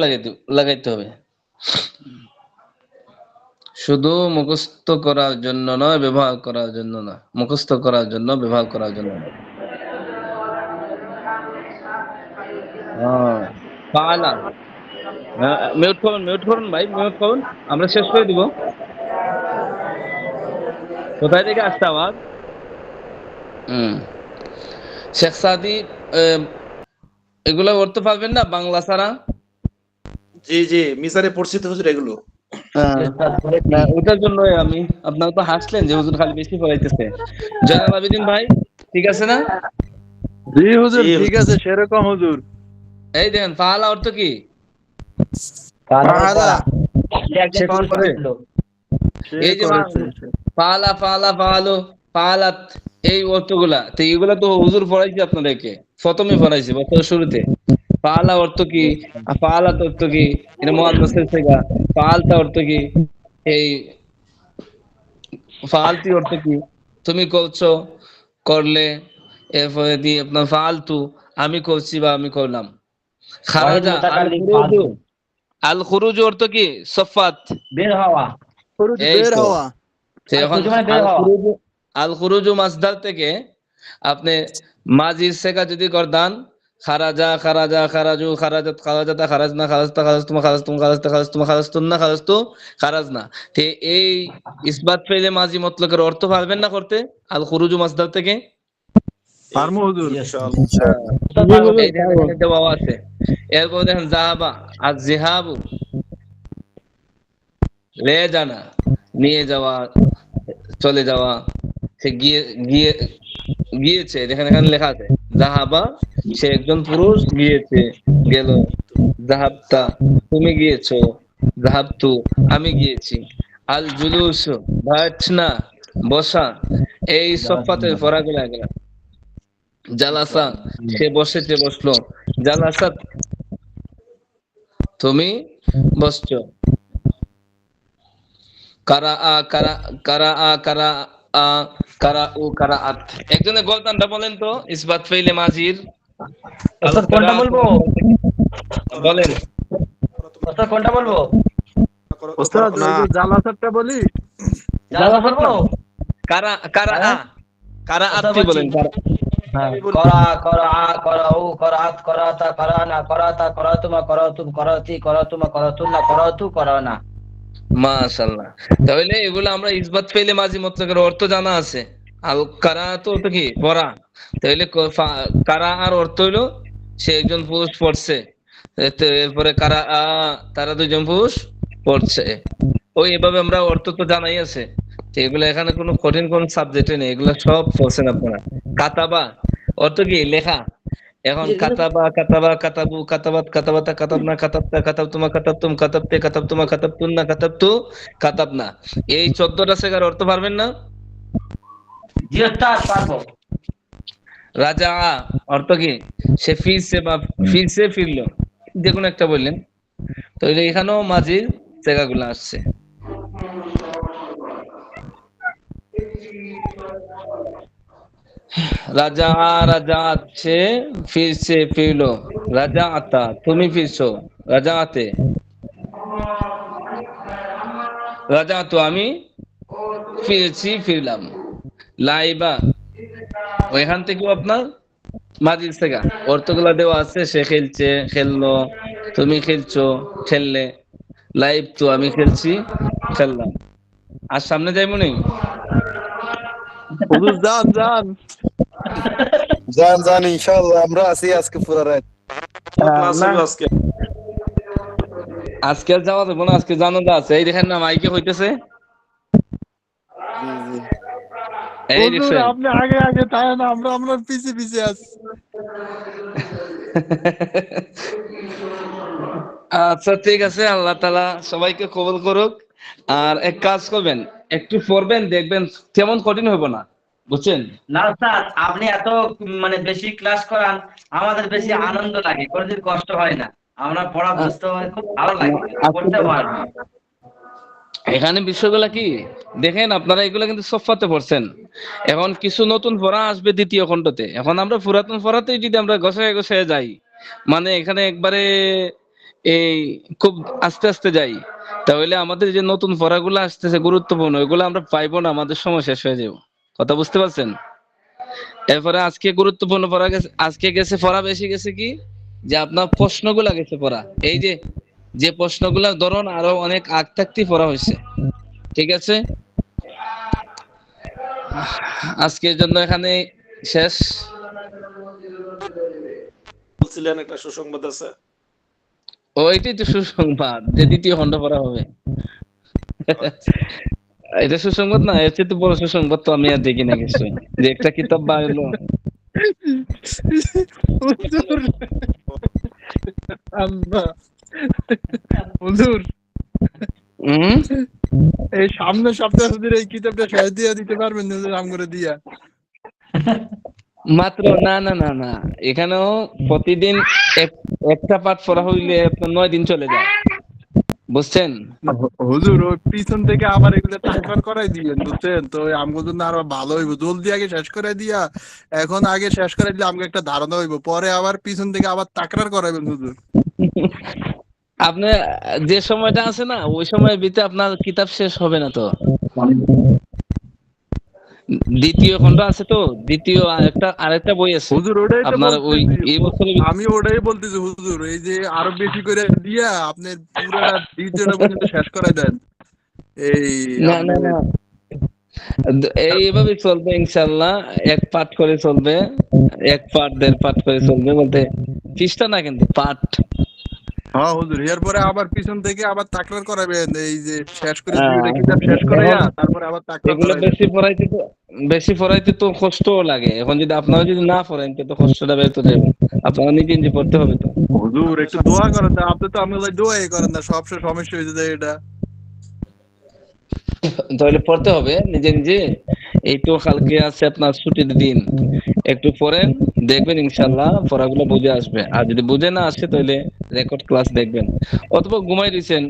লাগাইতে হবে। শুধু মুখস্থ করার জন্য নয়, ব্যবহার করার জন্য না, মুখস্থ করার জন্য, ব্যবহার করার জন্য নয়। পালা, মিউট করুন ভাই, মিউট করুন, আমরা শেষ করে দিব। কোথায় থেকে আসছে আওয়াজ? শেখ সাদি, এগুলো করতে পারবেন না বাংলা ছাড়া? জি জি, মিসারে পড়ছি তো হুজুর এগুলো। ওটার জন্য আমি, আপনারা তো হাসলেন যে হুজুর খালি বেশি পড়াইতেছে। জয়নাল আবেদিন ভাই ঠিক আছে না? জি হুজুর জি, ঠিক আছে, সেরকম হুজুর। এই দেখেন ফালা অর্থ কি? পাহালা, সে কোন করেছিল? সে এই যে করেছে। ফালা ফালা ফালো ফালাত, এই অর্থগুলা তো, এগুলা তো হুজুর পড়াইছে আপনাদেরকে, প্রথমে পড়াইছে বছরের শুরুতে। ফালা অর্থ কি, ফালাত অর্থ কি, এটা মুআন্নাসের সিগা। ফালতা অর্থ কি, এই ফালতি অর্থ কি, তুমি করছো, করলে। এরপরে দিয়ে আপনার ফালতু, আমি করছি বা আমি করলাম। খারাজা আল খুরুজু, আল খুরুজু অর্থ কি? সফাত, বের হওয়া। খরুজ এই বের তো। হওয়া। তো এখন মানে বের আল হওয়া। খুরুজু, আল খুরুজু মাসদার থেকে আপনি মাজির সেকা যদি করদান, খারাজা খারাজা খারাজু খারাজাত খারাজাতা খারাজনা খারাজতা খারাজতুমা খারাজতুম খারাজতা খারাজতুমা খারাজতুন্না খারাজতু খারাজনা। তে এই ইসবাত ফেলে মাজি মতলকের অর্থ পারবেন না করতে আল খুরুজু মাসদার থেকে? পারমু হুজুর। ইনশাআল্লাহ। এই দেখেন এখানে দেওয়া আছে। এরপর দেখেন জাহাবা আর জিহাবু, লে জানা, নিয়ে যাওয়া, চলে যাওয়া। সে গিয়ে গিয়ে গিয়েছে, দেখেন এখানে লেখা আছে জাহাবা, সে একজন পুরুষ গিয়েছে, গেল। জাহাবতা, তুমি গিয়েছো। জাহাবতু, আমি গিয়েছি। আল জুলুস, বাচনা, বসা। এই সফাতের ফরাগুলো এগুলা। জালাসা, সে বসেছে, বসলো। জালাসাত, তুমি বসছো। কারা আ কারা, কারা আ কারা আ, কারা উ কারাআত। একজনের গলতানটা বলেন তো ইসবাত ফেইলে মাজির। ওস্তাদ কোনটা বলবো? বলেন। ওস্তাদ কোনটা বলবো? ওস্তাদ ওই যে জালাসাতটা বলি। জালা বলবো? কারা কারা আ, কারাআত কি বলেন? করা করা করাউ করাত করাতা করানা করাতা করাতুমা করাতুম করাতি করাতুমা করাতুন্না করাতু করানা। মাশাআল্লাহ। তাহলে এগুলো আমরা ইসবাত ফেইলে মাজি মতলকের অর্থ জানা আছে। আল কারাআত অর্থ কি? পড়া। তাহলে কারা আর অর্থ হইলো সে একজন পুরুষ পড়ছে। এরপরে কারা আ, তারা দুইজন পুরুষ পড়ছে। ওই এভাবে আমরা অর্থ তো জানাই আছে। তো এগুলো এখানে কোনো কঠিন কোন সাবজেক্টে নেই, এগুলো সব পড়ছেন আপনারা। কাতাবা অর্থ কি? লেখা। এখন কাতাবা কাতাবা কাতাবু কাতাবাত কাতাবাতা কাতাবনা কাতাবতা কাতাবতুমা কাতাবতুম কাতাবতে কাতাবতুমা কাতাবতুন্না কাতাবতু কাতাবনা, এই 14টা সেগার অর্থ পারবেন না? জি ওস্তাদ পারবো। রাজা অর্থ কি? সে ফিরছে বা ফিরছে ফিরলো, যে কোনো একটা বললেন। তো এখানেও মাঝির জায়গাগুলো আসছে। রাজা রাজা আছে, ফিরছে ফিরলো। রাজা আতা তুমি ফিরছো, রাজা আতে। রাজা তো আমি ফিরেছি ফিরলাম। লাইবা ওইখান থেকেও আপনার মাঝির থেকে অর্থগুলা দেওয়া আছে। সে খেলছে খেললো, তুমি খেলছো খেললে। লাইভ তো আমি খেলছি খেললাম। আর সামনে যাই মনে হুজুর যান যান। জান জান ইনশাআল্লাহ আমরা আছি আজকে পুরো রাত। ক্লাস না, হলো আজকে। আজকে আর যাওয়া যাবে না, আজকে জানাজা আছে। এই দেখেন না মাইকে হইতেছে, জি জি এই হুজুর দেখছেন। আপনি আগে আগে তাই না, আমরা আমরা পিছে পিছে আছি। আচ্ছা ঠিক আছে, আল্লাহ তাআলা সবাইকে কবুল করুক। আর এক কাজ করবেন, একটু পড়বেন, দেখবেন তেমন কঠিন হবে না, বুঝছেন? না ওস্তাদ, আপনি এত মানে বেশি ক্লাস করান, আমাদের বেশি আনন্দ লাগে, কোনোদিন কষ্ট হয় না। আমরা পড়া বুঝতে হয়, খুব ভালো লাগে, পড়তে পারবো। এখানে বিষয়গুলা কি দেখেন, আপনারা এগুলা কিন্তু সফাতে পড়ছেন। এখন কিছু নতুন পড়া আসবে দ্বিতীয় খণ্ডতে। এখন আমরা পুরাতন পড়াতেই যদি আমরা গোছায় গোছায় যাই, মানে এখানে একবারে এই খুব আস্তে আস্তে যাই, তাহলে আমাদের যে নতুন পড়াগুলো আসতেছে গুরুত্বপূর্ণ, ওইগুলো আমরা পাইবো না, আমাদের সময় শেষ হয়ে যাবে। কথা বুঝতে পারছেন? এরপরে আজকে গুরুত্বপূর্ণ পড়া গেছে, আজকে গেছে পড়া বেশি গেছে কি, যে আপনার প্রশ্নগুলা গেছে পড়া। এই যে যে প্রশ্নগুলার ধরন আরো অনেক আগ থাকতেই পড়া হয়েছে। ঠিক আছে, আজকের জন্য এখানে শেষ। বলছিলেন একটা সুসংবাদ আছে। ওইটাই তো সুসংবাদ, যে দ্বিতীয় খণ্ড পড়া হবে। এটা সুসংবাদ না, এর চেয়ে তো বড় সুসংবাদ তো আমি আর দেখি না কিছু, যে একটা কিতাব বাড়লো। হুজুর আল্লাহ, হুজুর এই সামনের সপ্তাহে হুজুর এই কিতাবটা শেষ দিয়ে দিতে পারবেন হুজুর আম করে দিয়া? মাত্র না না না না, এখানেও প্রতিদিন একটা পাঠ পড়া হইলে আপনার 9 দিন চলে যায়, বুঝছেন? হুজুর ওই পিছন থেকে আবার এগুলো ট্রান্সফার করাই দিলেন, বুঝছেন তো? আমগো জন্য আরো ভালো হইব, জলদি আগে শেষ করে দিয়া। এখন আগে শেষ করে দিলে আমাকে একটা ধারণা হইব, পরে আবার পিছন থেকে আবার তাকরার করাইবেন হুজুর। আপনি যে সময়টা আছে না, ওই সময়ের ভিতরে আপনার কিতাব শেষ হবে না তো। দ্বিতীয় খণ্ড আছে তো, দ্বিতীয় আরেকটা বই আছে হুজুর ওটাই তো আপনার ওই বলতেছি, এই বছরে। আমি ওটাই বলতেছি হুজুর, এই যে আরো বেশি করে দিয়া আপনার পুরাটা দ্বিতীয়টা পর্যন্ত শেষ করে দেন। এই না না না, এইভাবে চলবে ইনশাআল্লাহ। এক পাঠ করে চলবে, এক পাঠ দেড় পাঠ করে চলবে, বলতে পৃষ্ঠা না কিন্তু পাঠ। হ্যাঁ হুজুর, এরপরে আবার পিছন থেকে আবার তাকরার করাবেন, এই যে শেষ করে দুইটা কিতাব শেষ করাইয়া তারপরে আবার তাকরার এগুলো করাইবেন। বেশি পড়াইতে তো কষ্টও লাগে। এখন যদি আপনারা যদি না পড়েন তো কষ্টটা বের করে যাবে, আপনারা নিজে নিজে পড়তে হবে তো। হুজুর একটু দোয়া করেন না, আপনি তো আমি দোয়াই করেন না, সবসময় সমস্যা হয়ে যায় এটা। তাহলে পড়তে হবে নিজে নিজে। এই তো কালকে আছে আপনার ছুটির দিন, একটু পড়েন, দেখবেন ইনশাআল্লাহ পড়াগুলো বুঝে আসবে। আর যদি বুঝে না আসে তাহলে রেকর্ড ক্লাস দেখবেন, অথবা ঘুমাই দিয়েছেন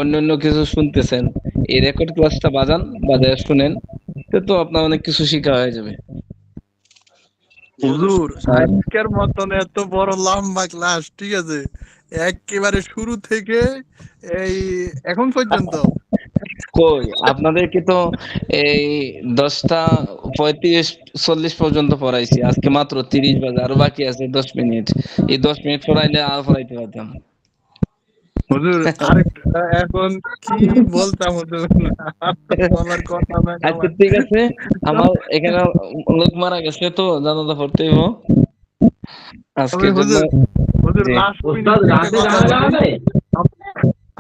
অন্যান্য কিছু শুনতেছেন, এই রেকর্ড ক্লাসটা বাজায় শুনেন, তো আপনার অনেক কিছু শিখা হয়ে যাবে। হুজুর আজকের মতন এত বড় লম্বা ক্লাস, ঠিক আছে, একেবারে শুরু থেকে এই এখন পর্যন্ত। কই আপনাদেরকে তো এই 10:35-40 পর্যন্ত পড়াইছি, আজকে মাত্র 30 বাজে, আরো বাকি আছে 10 মিনিট। এই 10 মিনিট পড়াইলে আর পড়াইতে পারতাম। হুজুর আরেকটা এখন কি বলতাম হুজুর, বলার কথা না। আচ্ছা ঠিক আছে, আমার এখানে লোক মারা গেছে তো জানাজা পড়তে হইব আজকের জন্য। হুজুর হুজুর জি। লাস্ট ওস্তাদ রাতে জানাজা হবে?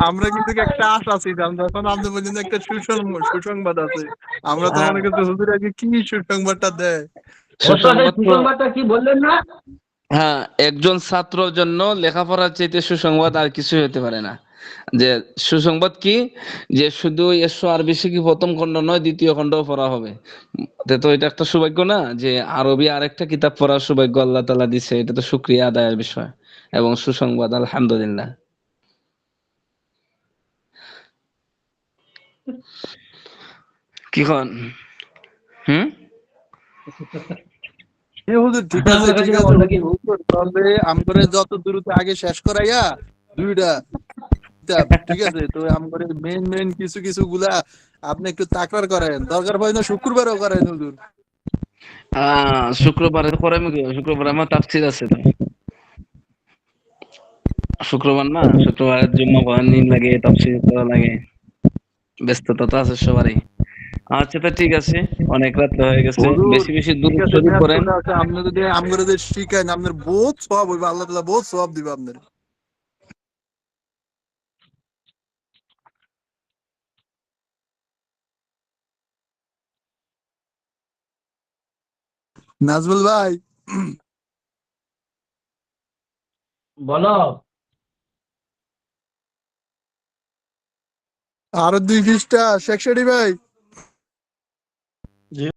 আমরা কিন্তু একটা আশা ছিলাম, যখন আপনি বলছেন একটা সুসংবাদ আছে, আমরা তো মনে করছি হুজুর আগে কি সুসংবাদটা দেয়। ওস্তাদ এই সুসংবাদ তো সুসংবাদটা কি বললেন না? হ্যাঁ, একজন ছাত্রর জন্য লেখাপড়ার চাইতে সুসংবাদ আর কিছুই হতে পারে না। যে সুসংবাদ কি, যে শুধু একশো আরবি শিখি প্রথম খণ্ড নয়, দ্বিতীয় খণ্ডও পড়া হবে। তো এটা একটা সৌভাগ্য না, যে আরবি আরেকটা কিতাব পড়ার সৌভাগ্য আল্লাহ তাআলা দিছে। এটা তো শুকরিয়া আদায়ের বিষয় এবং সুসংবাদ, আলহামদুলিল্লাহ। কি খন? হুম হুজুর ঠিক আছে ঠিক আছে হুজুর, তবে আমগরে যত দ্রুত আগে শেষ করাইয়া দুইটা কিতাব, ঠিক আছে? তো আমগরে মেন মেন কিছু কিছু গুলা আপনি একটু তাকরার করেন, দরকার হয় না শুক্রবারও করেন হুজুর। শুক্রবারে তো পরে শুক্রবার আমার তাফসীর আছে তো। শুক্রবার না, শুক্রবারের জুম্মা পড়া লাগে, তাফসীর করা লাগে, ব্যস্ততা তো আছে সবারই। আচ্ছা, তো ঠিক আছে, অনেক রাত হয়ে গেছে, হুজুর বেশি বেশি ঠিক দুরূদ আছে, শরীফ মেয়াদ পড়েন। চলে আসে, আপনি যদি আমগরে যদি শিখাইন আপনার বহুত সওয়াব হইবে, আল্লাহ তাআলা বহুত সওয়াব দিবে আপনার। নাজমুল ভাই, বলো। আরো 2 পৃষ্ঠা শেখ সাদি ভাই।